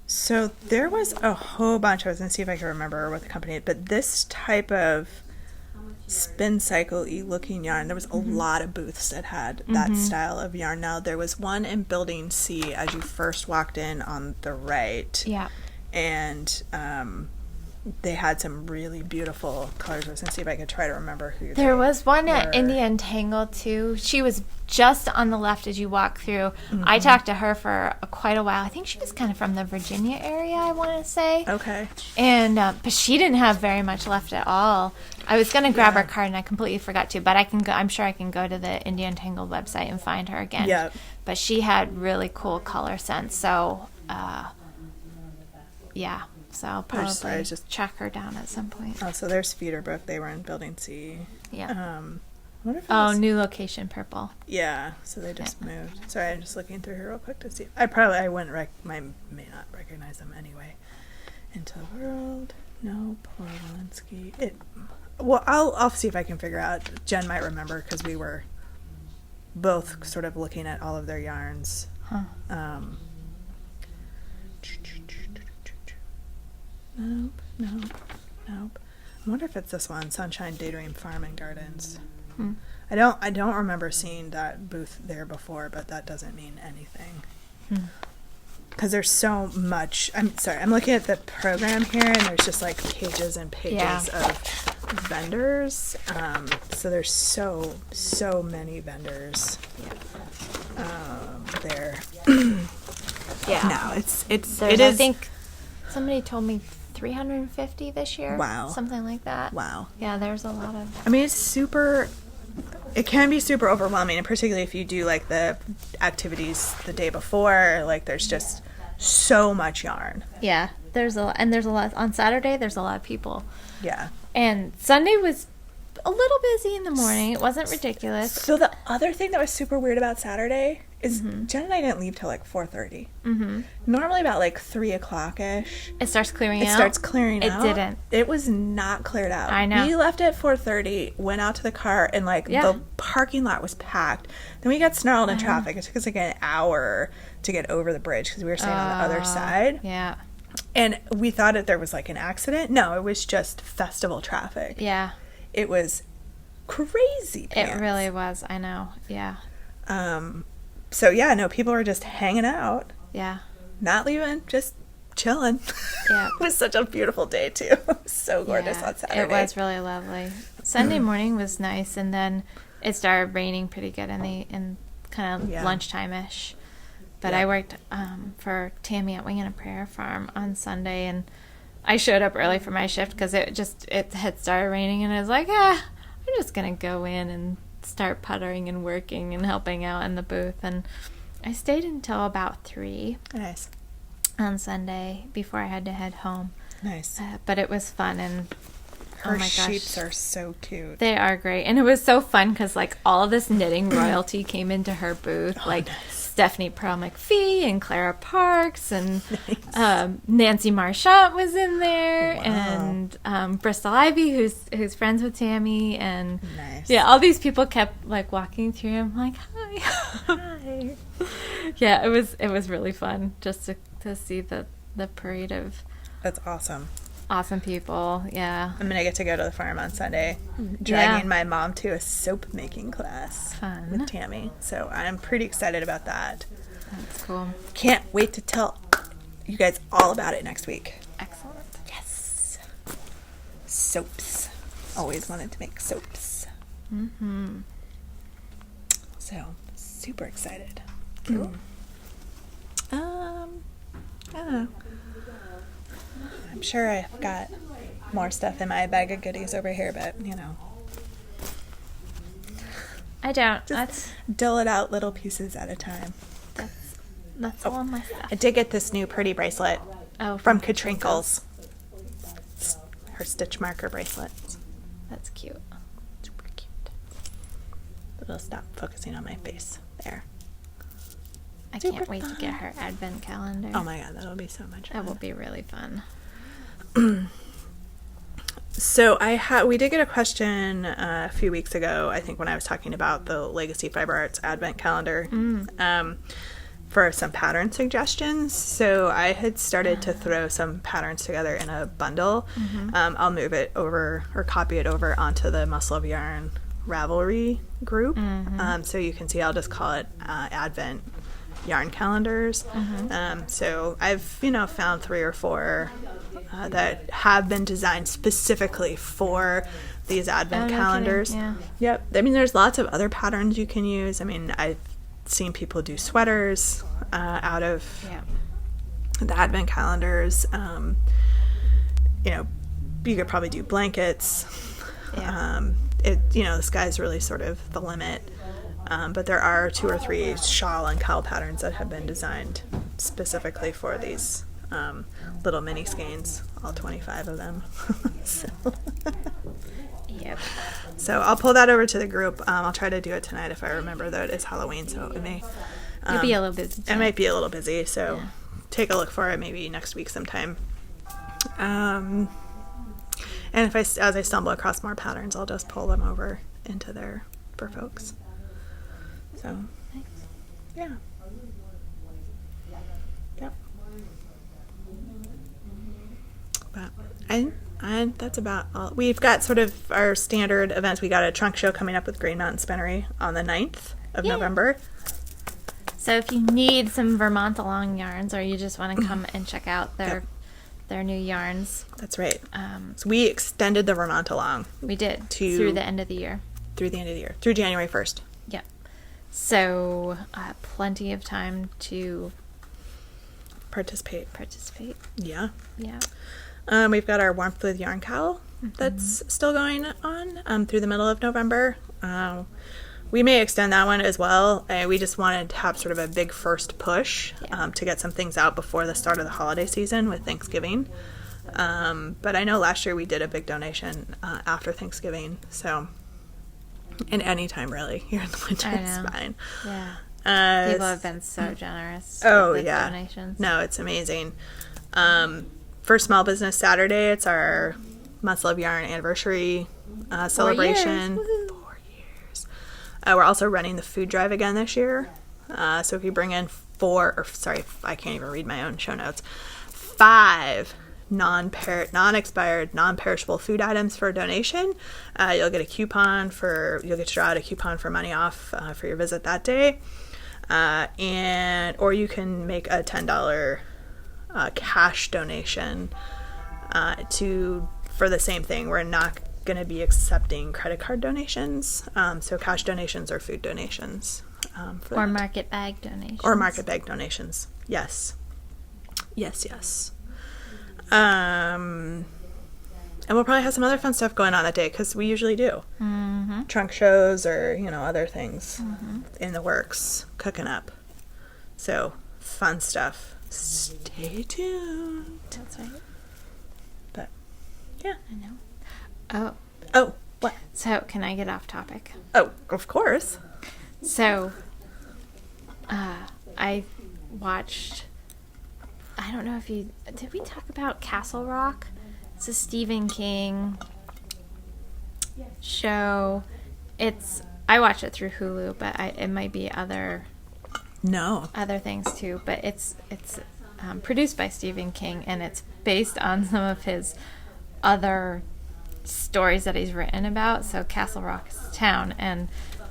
So there was a whole bunch. I was going to see if I could remember what the company is, but this type of spin cycle-y looking yarn, there was a lot of booths that had that style of yarn. Now, there was one in Building C as you first walked in on the right. Yeah. And they had some really beautiful colors. I was going to see if I could try to remember who There they was one at were. Indian Tangle, too. She was just on the left as you walk through. I talked to her for quite a while. I think she was kind of from the Virginia area, I want to say. Okay. And but she didn't have very much left at all. I was going to grab her card and I completely forgot to, but I can go. I'm sure I can go to the Indian Tangle website and find her again. Yeah. But she had really cool color sense, so yeah. So I'll probably just track her down at some point. Oh, so there's Feederbrook. They were in Building C. Yeah. wonder if Oh, new location, purple. Yeah, so they just moved. Sorry, I'm just looking through here real quick to see. I wouldn't may not recognize them anyway. Into the World. No, Paul Walensky. Well, I'll see if I can figure out. Jen might remember because we were both sort of looking at all of their yarns. Huh. Nope. I wonder if it's this one, Sunshine Daydream Farm and Gardens. I don't remember seeing that booth there before, but that doesn't mean anything. Because there's so much. I'm sorry, I'm looking at the program here, and there's just like pages and pages of vendors. So there's so many vendors there. No, it is. I think somebody told me 350 this year. Wow. Something like that. Wow. Yeah, there's a lot of. I mean, it can be super overwhelming, and particularly if you do like the activities the day before, like there's just so much yarn. Yeah, there's a lot on Saturday. There's a lot of people. Yeah. And Sunday was a little busy in the morning. It wasn't ridiculous. So the other thing that was super weird about Saturday is Jen and I didn't leave till like 4:30. Normally about like 3 o'clock-ish. It starts clearing out. It starts clearing out. It didn't. It was not cleared out. I know. We left at 4:30, went out to the car, and like the parking lot was packed. Then we got snarled in traffic. It took us like an hour to get over the bridge because we were staying on the other side. Yeah. And we thought that there was like an accident. No, it was just festival traffic. Yeah. It was crazy pants. It really was. I know. Yeah. So yeah, no, people were just hanging out. Yeah. Not leaving, just chilling. Yeah. It was such a beautiful day too. It was so gorgeous on Saturday. It was really lovely. Sunday morning was nice, and then it started raining pretty good in kind of lunchtime-ish. But I worked for Tammy at Wing and a Prayer Farm on Sunday, and I showed up early for my shift because it had started raining, and I was like, I'm just gonna go in and start puttering and working and helping out in the booth. And I stayed until about 3. Nice. On Sunday before I had to head home. Nice. But it was fun, and her sheeps are so cute. They are great, and it was so fun because like all of this knitting royalty came into her booth, nice. Stephanie Pearl McPhee and Clara Parks and Nancy Marchant was in there, and Bristol Ivy, who's friends with Tammy, and all these people kept like walking through. I'm like, hi. Yeah, it was really fun just to see the parade of. That's awesome. Awesome people, yeah. I'm gonna get to go to the farm on Sunday, dragging my mom to a soap making class with Tammy. So I'm pretty excited about that. That's cool. Can't wait to tell you guys all about it next week. Excellent. Yes. Soaps. Always wanted to make soaps. So super excited. Cool. I don't know. I'm sure I've got more stuff in my bag of goodies over here, but, you know. I don't. Just dull it out little pieces at a time. That's all my stuff. I did get this new pretty bracelet from Katrinkles. Her stitch marker bracelet. That's cute. Super cute. But it'll stop focusing on my face. There. I can't wait to get her advent calendar. Oh my god, that'll be so much fun. That will be really fun. So we did get a question a few weeks ago, I think when I was talking about the Legacy Fiber Arts advent calendar, for some pattern suggestions. So I had started to throw some patterns together in a bundle. I'll move it over or copy it over onto the Muscle of Yarn Ravelry group. So you can see I'll just call it Advent Yarn Calendars. So I've found 3 or 4 that have been designed specifically for these advent calendars. Kidding. Yeah. Yep. I mean, there's lots of other patterns you can use. I mean, I've seen people do sweaters out of the advent calendars. You could probably do blankets. The sky's really sort of the limit. But there are 2 or 3 shawl and cowl patterns that have been designed specifically for these little mini skeins, all 25 of them. So. Yep. So I'll pull that over to the group. I'll try to do it tonight if I remember that it is Halloween, so it may... You'll be a little busy tonight. I might be a little busy, so take a look for it maybe next week sometime. And if as I stumble across more patterns, I'll just pull them over into there for folks. So, yeah. Yep. But and that's about all. We've got sort of our standard events. We got a trunk show coming up with Green Mountain Spinnery on the 9th of November. So if you need some Vermont along yarns, or you just want to come and check out their new yarns. That's right. So we extended the Vermont along. We did. Through the end of the year. Through the end of the year. Through January 1st. Yep. So plenty of time to participate. Yeah. Yeah. We've got our Warmth with Yarn Cowl that's still going on through the middle of November. We may extend that one as well. We just wanted to have sort of a big first push to get some things out before the start of the holiday season with Thanksgiving. But I know last year we did a big donation after Thanksgiving, so and any time really here in the winter is fine. Yeah. People have been so generous with donations. No, it's amazing. For Small Business Saturday, it's our Months Love Yarn anniversary celebration. 4 years. We're also running the food drive again this year. So if you bring in I can't even read my own show notes. 5 non-expired, non-perishable food items for a donation. You'll get to draw out a coupon for money off for your visit that day. Or you can make a $10 cash donation for the same thing. We're not going to be accepting credit card donations, so cash donations or food donations. Or market bag donations. Yes. And we'll probably have some other fun stuff going on that day, because we usually do. Mm-hmm. Trunk shows or, other things in the works, cooking up. So, fun stuff. Stay tuned. That's right. But, yeah. I know. Oh, what? So, can I get off topic? Oh, of course. So, I watched... I don't know if did we talk about Castle Rock? It's a Stephen King show. I watched it through Hulu, but it might be other things too. But it's produced by Stephen King, and it's based on some of his other stories that he's written about. So Castle Rock is a town, and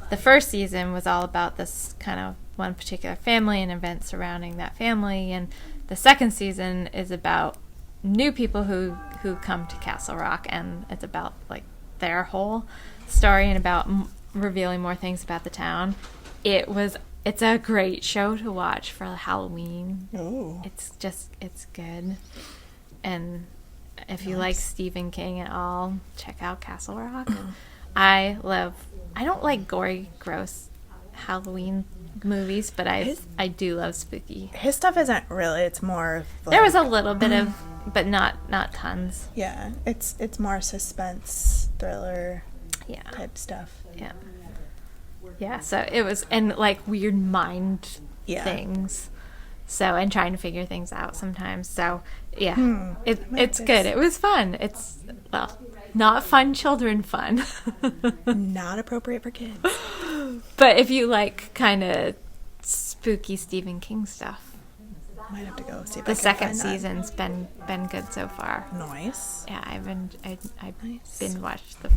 the first season was all about this kind of one particular family and events surrounding that family, and the second season is about new people who come to Castle Rock, and it's about like their whole story and about revealing more things about the town. It's a great show to watch for Halloween. Oh. It's good. And if you like Stephen King at all, check out Castle Rock. I don't like gory, gross Halloween movies, but I do love spooky. His stuff isn't really, it's more like, there was a little bit of, but not tons. Yeah, it's more suspense, thriller type stuff. Yeah, so it was, and like weird mind things, so, and trying to figure things out sometimes. So it's good. It was fun. It's, well, not fun children fun. Not appropriate for kids. But if you like kind of spooky Stephen King stuff, might have to go see if the second season's been good so far. Nice. Yeah, I binge watched the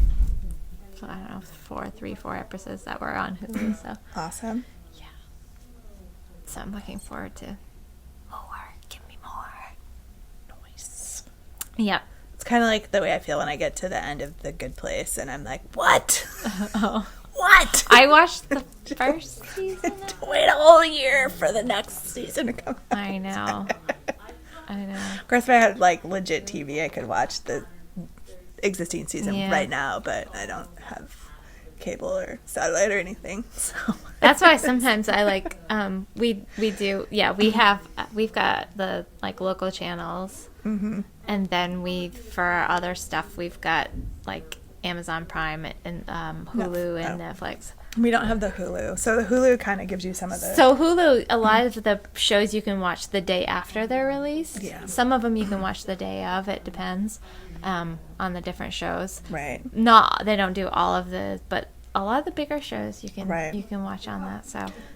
4 episodes that were on Hulu. So awesome. Yeah. So I'm looking forward to more. Give me more. Nice. Yep. It's kind of like the way I feel when I get to the end of The Good Place, and I'm like, what? What? I watched the first season. To wait a whole year for the next season to come out. I know. Of course, if I had like legit TV, I could watch the existing season right now, but I don't have cable or satellite or anything. So that's why sometimes I like we've got the like local channels, and then for our other stuff we've got like Amazon Prime and Hulu and Netflix. We don't have the Hulu. So the Hulu kind of gives you some of the... So Hulu, a lot of the shows you can watch the day after they're released. Yeah. Some of them you can watch the day of. It depends on the different shows. Right. They don't do all of the, but a lot of the bigger shows you can watch on that.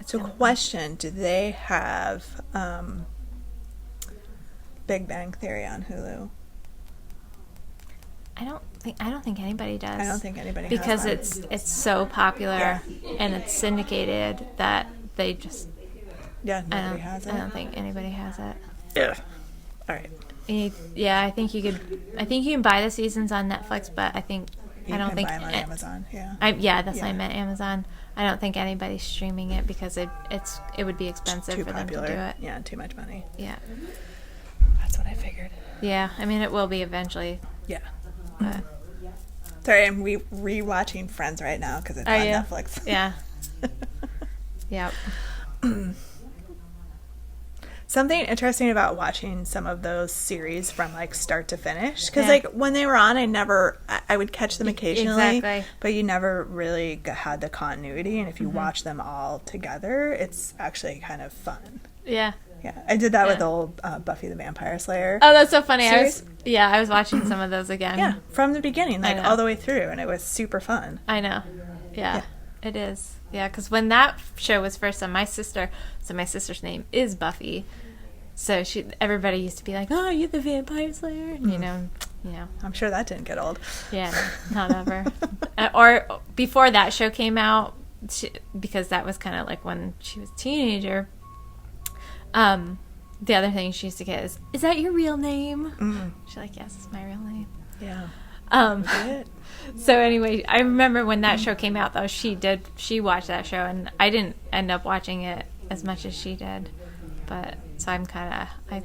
So question, do they have Big Bang Theory on Hulu? I don't think anybody does. I don't think anybody because has it's so popular and it's syndicated that they just nobody has it. I don't think anybody has it. Yeah. All right. I think you can buy the seasons on Netflix, but I don't think buy them on Amazon. Yeah. That's what I meant, Amazon. I don't think anybody's streaming it because it would be expensive for popular. them to do it. Yeah, too much money. Yeah. That's what I figured. Yeah, I mean it will be eventually. Yeah. But. Sorry, I'm rewatching Friends right now because it's on Netflix. Yeah. Yep. Something interesting about watching some of those series from like start to finish, because like when they were on, I would catch them occasionally, but you never really had the continuity. And if you watch them all together, it's actually kind of fun. Yeah. Yeah, I did that with the old Buffy the Vampire Slayer. Oh, that's so funny. I was watching some of those again. Yeah, from the beginning, like all the way through, and it was super fun. I know. Yeah. It is. Yeah, because when that show was first on, my sister's name is Buffy, so everybody used to be like, "Oh, you're the Vampire Slayer," you know. I'm sure that didn't get old. Yeah, not ever. Or before that show came out, because that was kind of like when she was a teenager. The other thing she used to get is that your real name? Mm-hmm. She's like, yes, it's my real name. Yeah. So anyway, I remember when that show came out, though, she watched that show, and I didn't end up watching it as much as she did. But, so I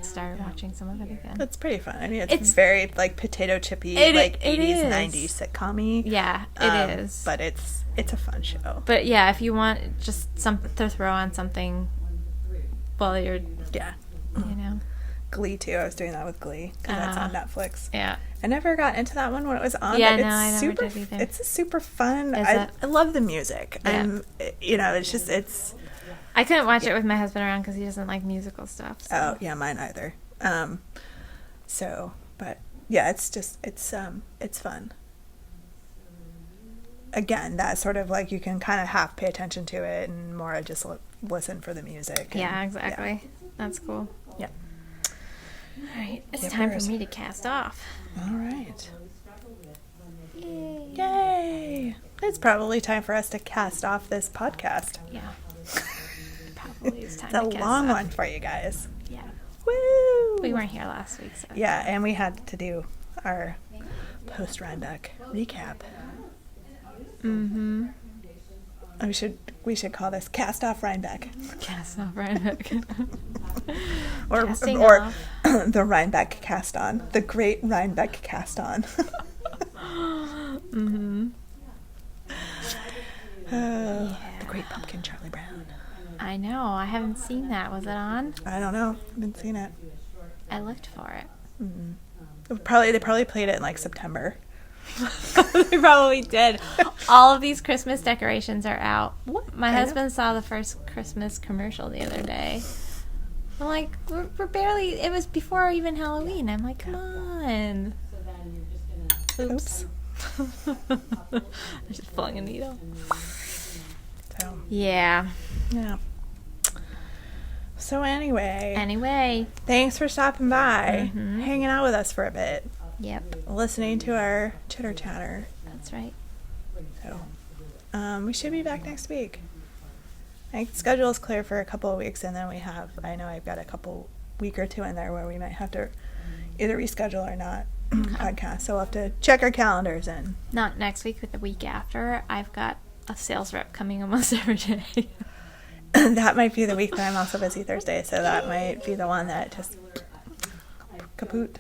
started watching some of it again. It's pretty fun. I mean, it's very, like, potato chippy, like, 80s, 90s sitcom-y. Yeah, it is. But it's a fun show. But, yeah, if you want just to throw on something while you're... Yeah. You know. Glee, too. I was doing that with Glee, because that's on Netflix. Yeah. I never got into that one when it was on. Yeah, but I never did either. It's a super fun. Is I love the music. Yeah. It's I couldn't watch it with my husband around because he doesn't like musical stuff. So. Oh, yeah, mine either. But yeah, it's fun. Again, that sort of like you can kind of half pay attention to it and more just listen for the music. Yeah, exactly. Yeah. That's cool. Yeah. All right, it's time for me to cast off. All right. Yay. Yay! It's probably time for us to cast off this podcast. Yeah. Probably it's time to cast off. It's a long one for you guys. Yeah. Woo! We weren't here last week, so. Yeah, and we had to do our post-Rhinebeck recap. Mm-hmm. We should call this Cast Off Rhinebeck. Cast Off Rhinebeck. or the Rhinebeck Cast On. The Great Rhinebeck Cast On. Mm-hmm. The Great Pumpkin Charlie Brown. I know. I haven't seen that. Was it on? I don't know. I haven't seen it. I looked for it. Mm-hmm. They probably played it in like September. They probably did. All of these Christmas decorations are out. My husband saw the first Christmas commercial the other day. I'm like, we're barely, it was before even Halloween. I'm like, come on. Oops. I just pulling a needle. So. Yeah. So anyway. Thanks for stopping by. Mm-hmm. Hanging out with us for a bit. Yep. Listening to our chitter chatter. That's right. So, we should be back next week. My schedule is clear for a couple of weeks, and then I know I've got a week or two in there where we might have to either reschedule or not podcast. So we'll have to check our calendars in. Not next week, but the week after. I've got a sales rep coming almost every day. That might be the week that I'm also busy Thursday, so that might be the one that just kaput.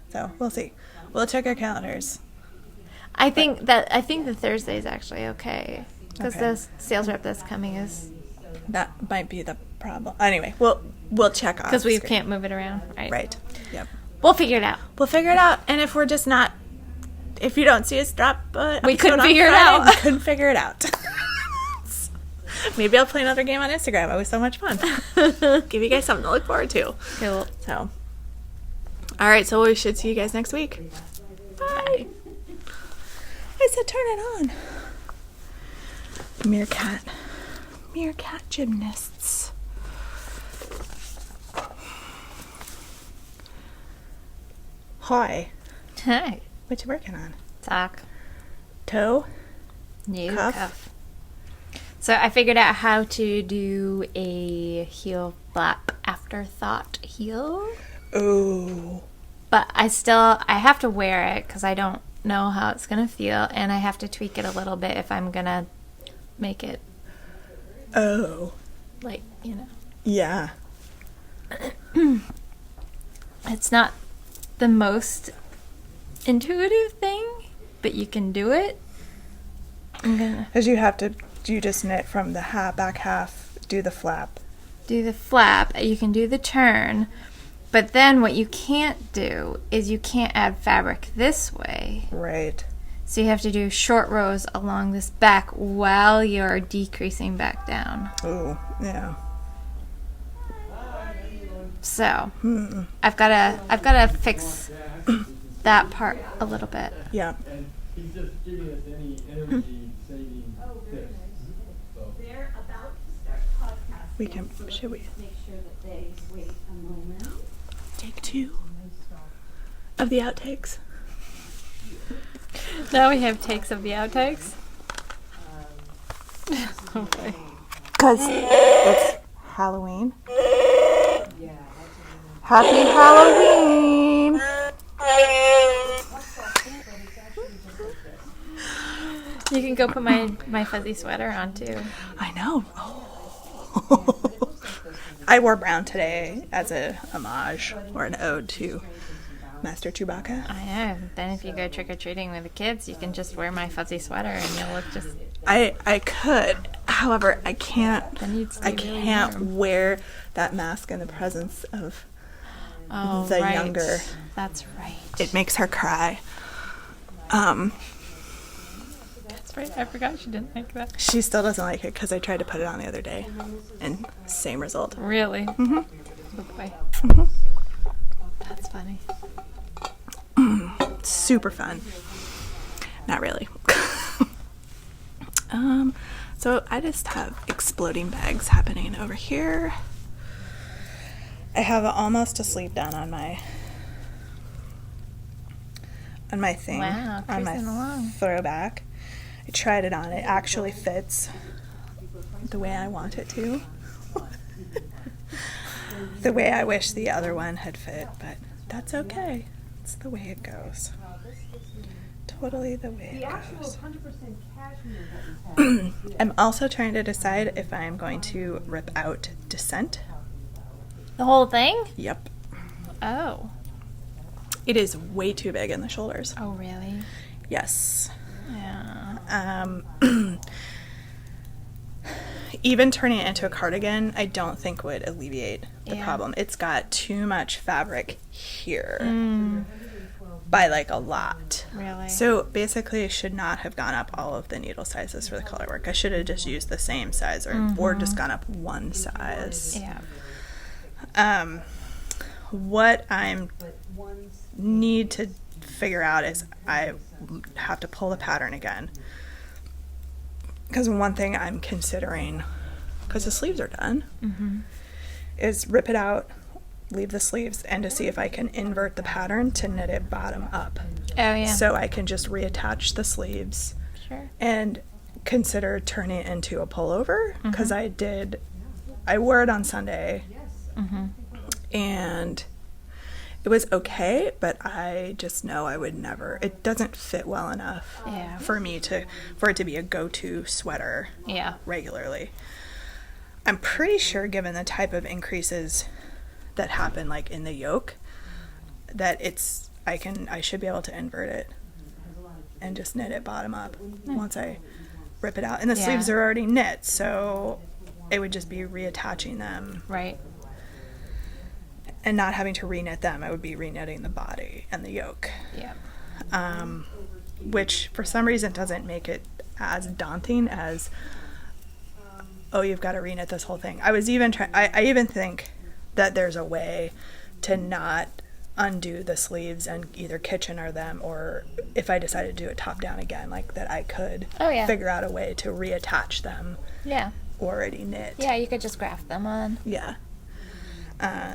So we'll see. We'll check our calendars. I think the Thursday is actually okay because the sales rep that's coming is. That might be the problem. Anyway, we'll check off because we can't move it around. Right. Right. Yep. We'll figure it out. And if we're just not if you don't see us drop, We couldn't figure it out. We couldn't figure it out. Maybe I'll play another game on Instagram. It was so much fun. Give you guys something to look forward to. Cool. So, all right. So we should see you guys next week. Bye. I said turn it on. Meerkat gymnasts. Hi. Hi. What you working on? Sock. Toe? New Cuff? cuff. So I figured out how to do a heel flap afterthought heel. Oh. But I have to wear it because I don't know how it's going to feel. And I have to tweak it a little bit if I'm going to make it, Oh. like, you know. Yeah. It's not the most intuitive thing, but you can do it. I'm going to Because you just knit from the back half, do the flap. do the flap. You can do the turn. But then what you can't do is you can't add fabric this way. Right. So you have to do short rows along this back while you're decreasing back down. Oh, yeah. So I've gotta fix that part a little bit. Yeah. And he's just giving us any energy saving tips. So. They're about to start podcasting. Should we Make sure that they wait a moment. take 2 of the outtakes? Now we have takes of the outtakes. Okay. Because it's Halloween. Happy Halloween! You can go put my fuzzy sweater on too. I know. I wore brown today as a homage or an ode to Master Chewbacca. I know. Then if you go trick or treating with the kids, you can just wear my fuzzy sweater and you'll look just. I could, however, I can't. Then you'd stay I really can't warm. wear that mask in the presence of Oh, the right. younger. That's right. It makes her cry. That's right. I forgot she didn't like that. She still doesn't like it because I tried to put it on the other day, and same result. Really? Mm-hmm. Oh boy. That's funny. Super fun. Not really. So I just have exploding bags happening over here. I have almost a sleeve done on my thing. Wow, on my cruising along. throwback. I tried it on. It actually fits the way I want it to. The way I wish the other one had fit, but that's okay. It's the way it goes. Totally the way it goes. 100% cashmere that we have. I'm also trying to decide if I'm going to rip out Descent. The whole thing? Yep. Oh. It is way too big in the shoulders. Oh, really? Yes. Yeah. Even turning it into a cardigan, I don't think would alleviate the Yeah. problem. It's got too much fabric here by like a lot. Really? So basically, I should not have gone up all of the needle sizes for the color work. I should have just used the same size or just gone up one size. Yeah. What I need to figure out is I have to pull the pattern again. Because one thing I'm considering, because the sleeves are done, is rip it out, leave the sleeves, and to see if I can invert the pattern to knit it bottom up. Oh, yeah. So I can just reattach the sleeves Sure. and consider turning it into a pullover. Because I wore it on Sunday, and it was okay, but I just know I would never, it doesn't fit well enough Yeah. for it to be a go-to sweater Yeah. regularly. I'm pretty sure, given the type of increases that happen like in the yoke, that I should be able to invert it and just knit it bottom up once I rip it out. And the Yeah. sleeves are already knit, so it would just be reattaching them Right. and not having to reknit them. I would be reknitting the body and the yoke. Yeah. which for some reason doesn't make it as daunting as, oh, you've got to reknit this whole thing. I was even I even think that there's a way to not undo the sleeves and either kitchener them, or if I decided to do it top down again, like that I could figure out a way to reattach them. Yeah. Already knit. Yeah, you could just graft them on. Yeah.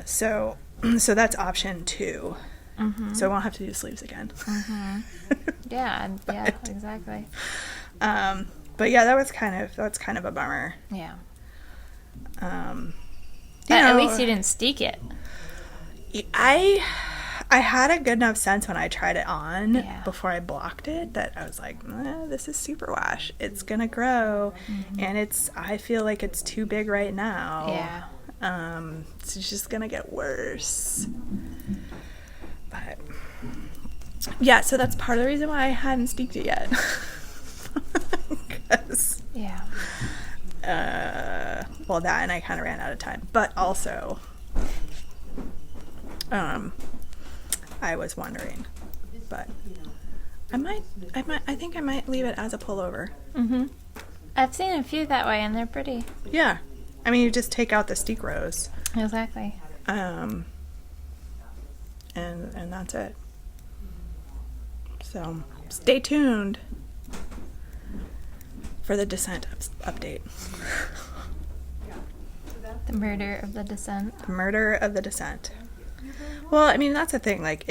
So that's option 2. Mm-hmm. So I won't have to do sleeves again. Mm-hmm. Yeah, yeah, exactly. But yeah, that's kind of a bummer. Yeah. But at least you didn't steek it. I had a good enough sense when I tried it on before I blocked it that I was like, this is superwash. It's gonna grow, and I feel like it's too big right now. Yeah. It's just gonna get worse. But yeah, so that's part of the reason why I hadn't steeked it yet. 'Cause, well, that, and I kind of ran out of time. But also, I was wondering, but I think I might leave it as a pullover. Mm-hmm. I've seen a few that way, and they're pretty. Yeah. I mean, you just take out the steek rows. Exactly. And that's it. So, stay tuned for the descent update. The murder of the descent. The murder of the descent. Well, I mean, that's the thing. Like,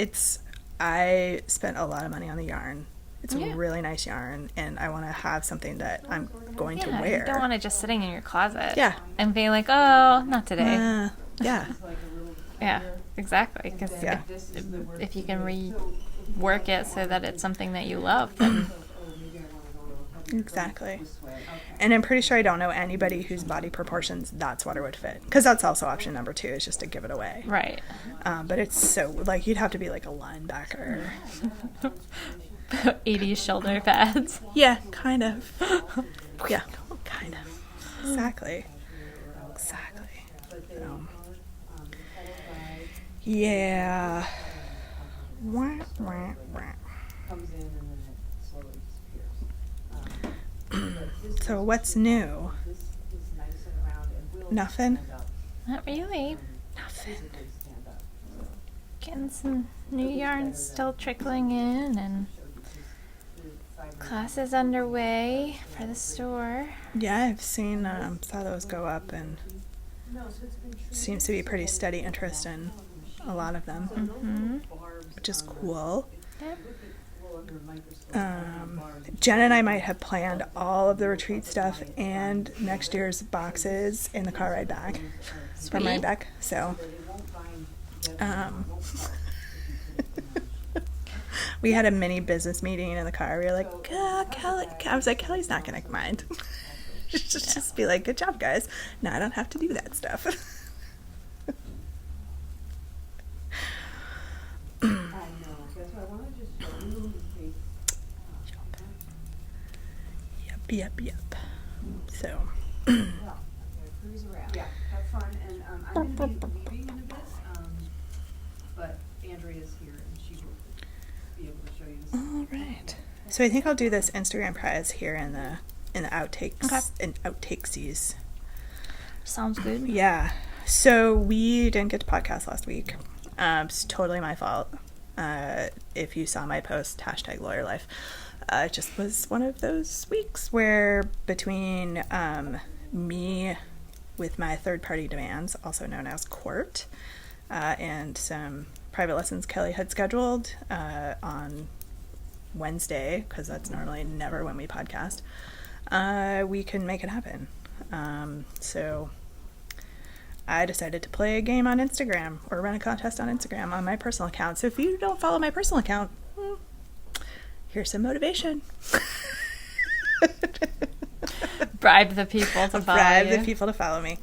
I spent a lot of money on the yarn. It's a really nice yarn, and I want to have something that I'm going to wear. You don't want it just sitting in your closet. Yeah. And being like, oh, not today. Yeah. Yeah, exactly. Because if you can rework it so that it's something that you love, then... Exactly. And I'm pretty sure I don't know anybody whose body proportions that sweater would fit. Because that's also option number 2, is just to give it away. Right. But it's so, like, you'd have to be like a linebacker. 80s shoulder pads. Yeah, kind of. Yeah, kind of. Exactly. Yeah. Wah, wah, wah. So what's new? Nothing? Not really. Nothing. Getting some new yarns still trickling in, and classes underway for the store. Yeah, I've seen, saw those go up, and seems to be pretty steady interest in a lot of them, which is cool. Yep. Jen and I might have planned all of the retreat stuff and next year's boxes in the car ride back from Rhinebeck. So, we had a mini business meeting in the car. We were like, Kelly. I was like, Kelly's not going to mind. just be like, good job, guys. No, I don't have to do that stuff. Yep. So. Well, I'm gonna cruise around. Yeah, have fun, and I'm gonna be leaving in a bit. But Andrea's here, and she will be able to show you this. All right. So I think I'll do this Instagram prize here in the outtakes and outtakesies. Sounds good. Yeah. So we didn't get to podcast last week. It's totally my fault. If you saw my post, #LawyerLife. It just was one of those weeks where between me with my third-party demands, also known as court, and some private lessons Kelly had scheduled on Wednesday, because that's normally never when we podcast, we couldn't make it happen. So I decided to play a game on Instagram, or run a contest on Instagram on my personal account. So if you don't follow my personal account, here's some motivation. Bribe the people to follow Bribe you. the people to follow me.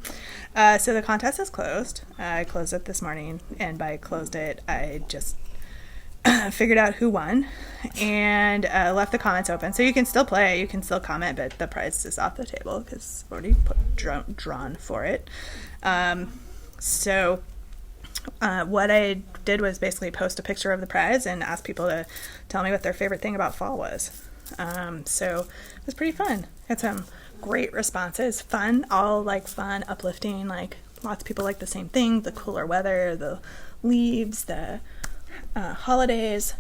So the contest is closed. I closed it this morning, and by closed it, I just figured out who won and left the comments open. So you can still play, you can still comment, but the prize is off the table because I've already drawn for it. So what I did was basically post a picture of the prize and ask people to tell me what their favorite thing about fall was. So it was pretty fun. Had some great responses. Fun, all like fun, uplifting, like lots of people like the same thing, the cooler weather, the leaves, the holidays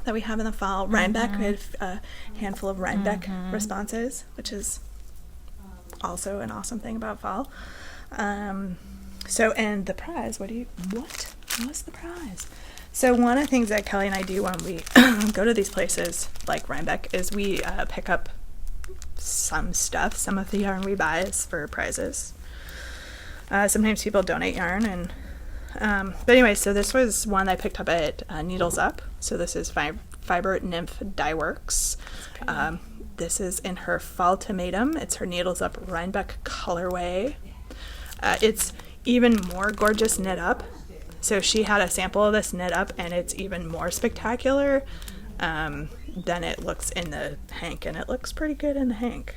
that we have in the fall. Rhinebeck, we had a handful of Rhinebeck responses, which is also an awesome thing about fall. So, and the prize, what was the prize? So one of the things that Kelly and I do when we go to these places like Rhinebeck is we pick up some stuff. Some of the yarn we buy is for prizes. Sometimes people donate yarn, and but anyway, so this was one I picked up at Needles Up. So this is Fiber Nymph Dye Works. This is in her Fall Tomatum. It's her Needles Up Rhinebeck colorway. It's even more gorgeous knit up. So she had a sample of this knit up, and it's even more spectacular than it looks in the hank, and it looks pretty good in the hank.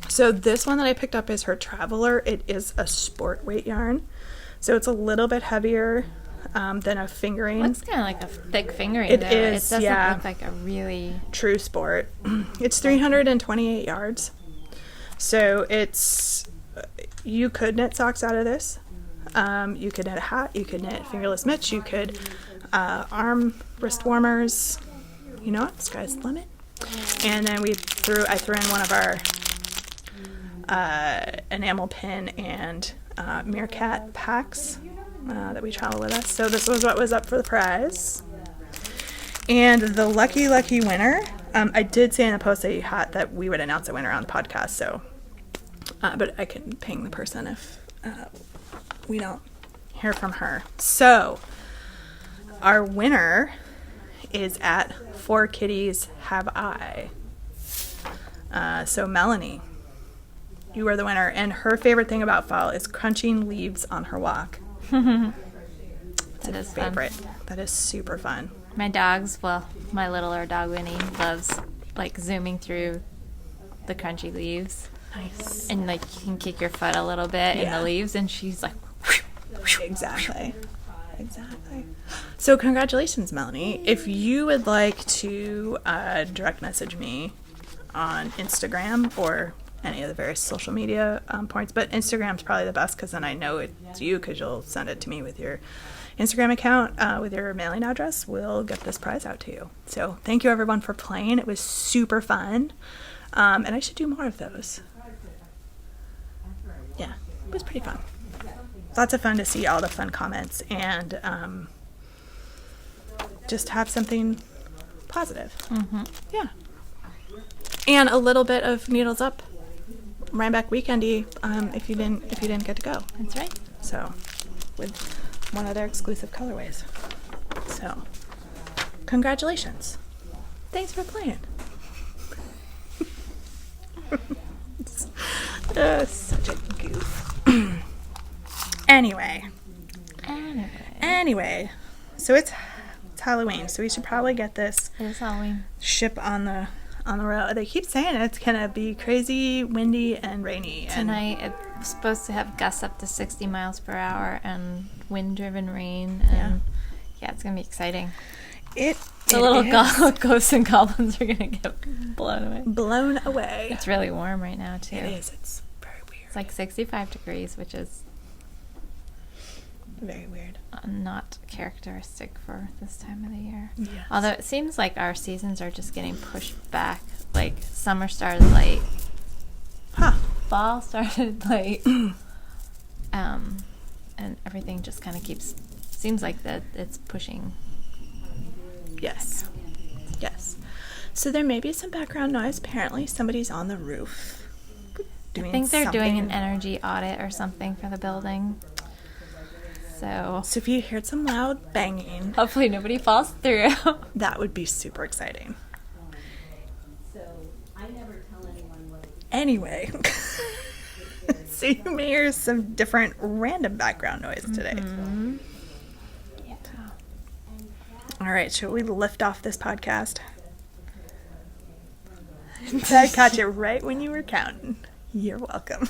So this one that I picked up is her Traveler. It is a sport weight yarn, so it's a little bit heavier than a fingering. Looks kind of like a thick fingering. It though. is, It doesn't yeah. look like a really True sport. It's 328 yards. So it's, you could knit socks out of this. You could knit a hat, you could knit fingerless mitts, you could arm wrist warmers. You know what? Sky's the limit. And then I threw in one of our enamel pin and meerkat packs that we travel with us. So this was what was up for the prize. And the lucky winner, I did say in the post that we would announce a winner on the podcast, so but I can ping the person if we don't hear from her. So our winner is at 4 Kitties Have I. So Melanie, you are the winner, and her favorite thing about fall is crunching leaves on her walk. That is favorite. That is super fun. My my littler dog Winnie loves like zooming through the crunchy leaves. Nice. And like you can kick your foot a little bit in Yeah. the leaves, and she's like, Exactly. So congratulations, Melanie. If you would like to direct message me on Instagram or any of the various social media points, but Instagram's probably the best because then I know it's you because you'll send it to me with your Instagram account with your mailing address. We'll get this prize out to you. So thank you everyone for playing. It was super fun, and I should do more of those. Yeah, it was pretty fun. Lots of fun to see all the fun comments and just have something positive. mm-hmm. Yeah. And a little bit of Needles Up Rhinebeck weekendy if you didn't get to go. That's right. So with one of their exclusive colorways. So congratulations. Thanks for playing. Such a goof. Anyway, so it's Halloween, so we should probably get this It is Halloween. ship on the road. They keep saying it's gonna be crazy, windy, and rainy. Tonight it's supposed to have gusts up to 60 miles per hour and wind-driven rain, and yeah, it's gonna be exciting. The little ghosts and goblins are gonna get blown away. It's really warm right now too. It is. It's very weird. It's like 65 degrees, which is very weird. Not characteristic for this time of the year. Yes. Although it seems like our seasons are just getting pushed back. Like summer started late. Fall started late. And everything just kind of seems like that it's pushing. Yes. So there may be some background noise. Apparently somebody's on the roof doing I think they're something. doing an energy audit or something for the building. So if you heard some loud banging, hopefully nobody falls through. that would be super exciting. Anyway, so you may hear some different random background noise today. Mm-hmm. All right, shall we lift off this podcast? I caught you right when you were counting. You're welcome.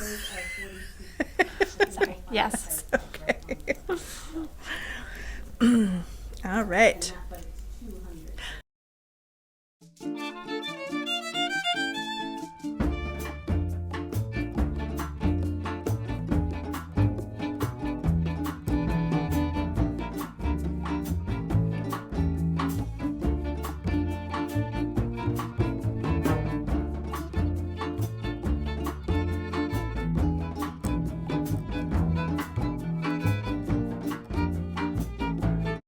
Sorry. Yes. Okay. All right.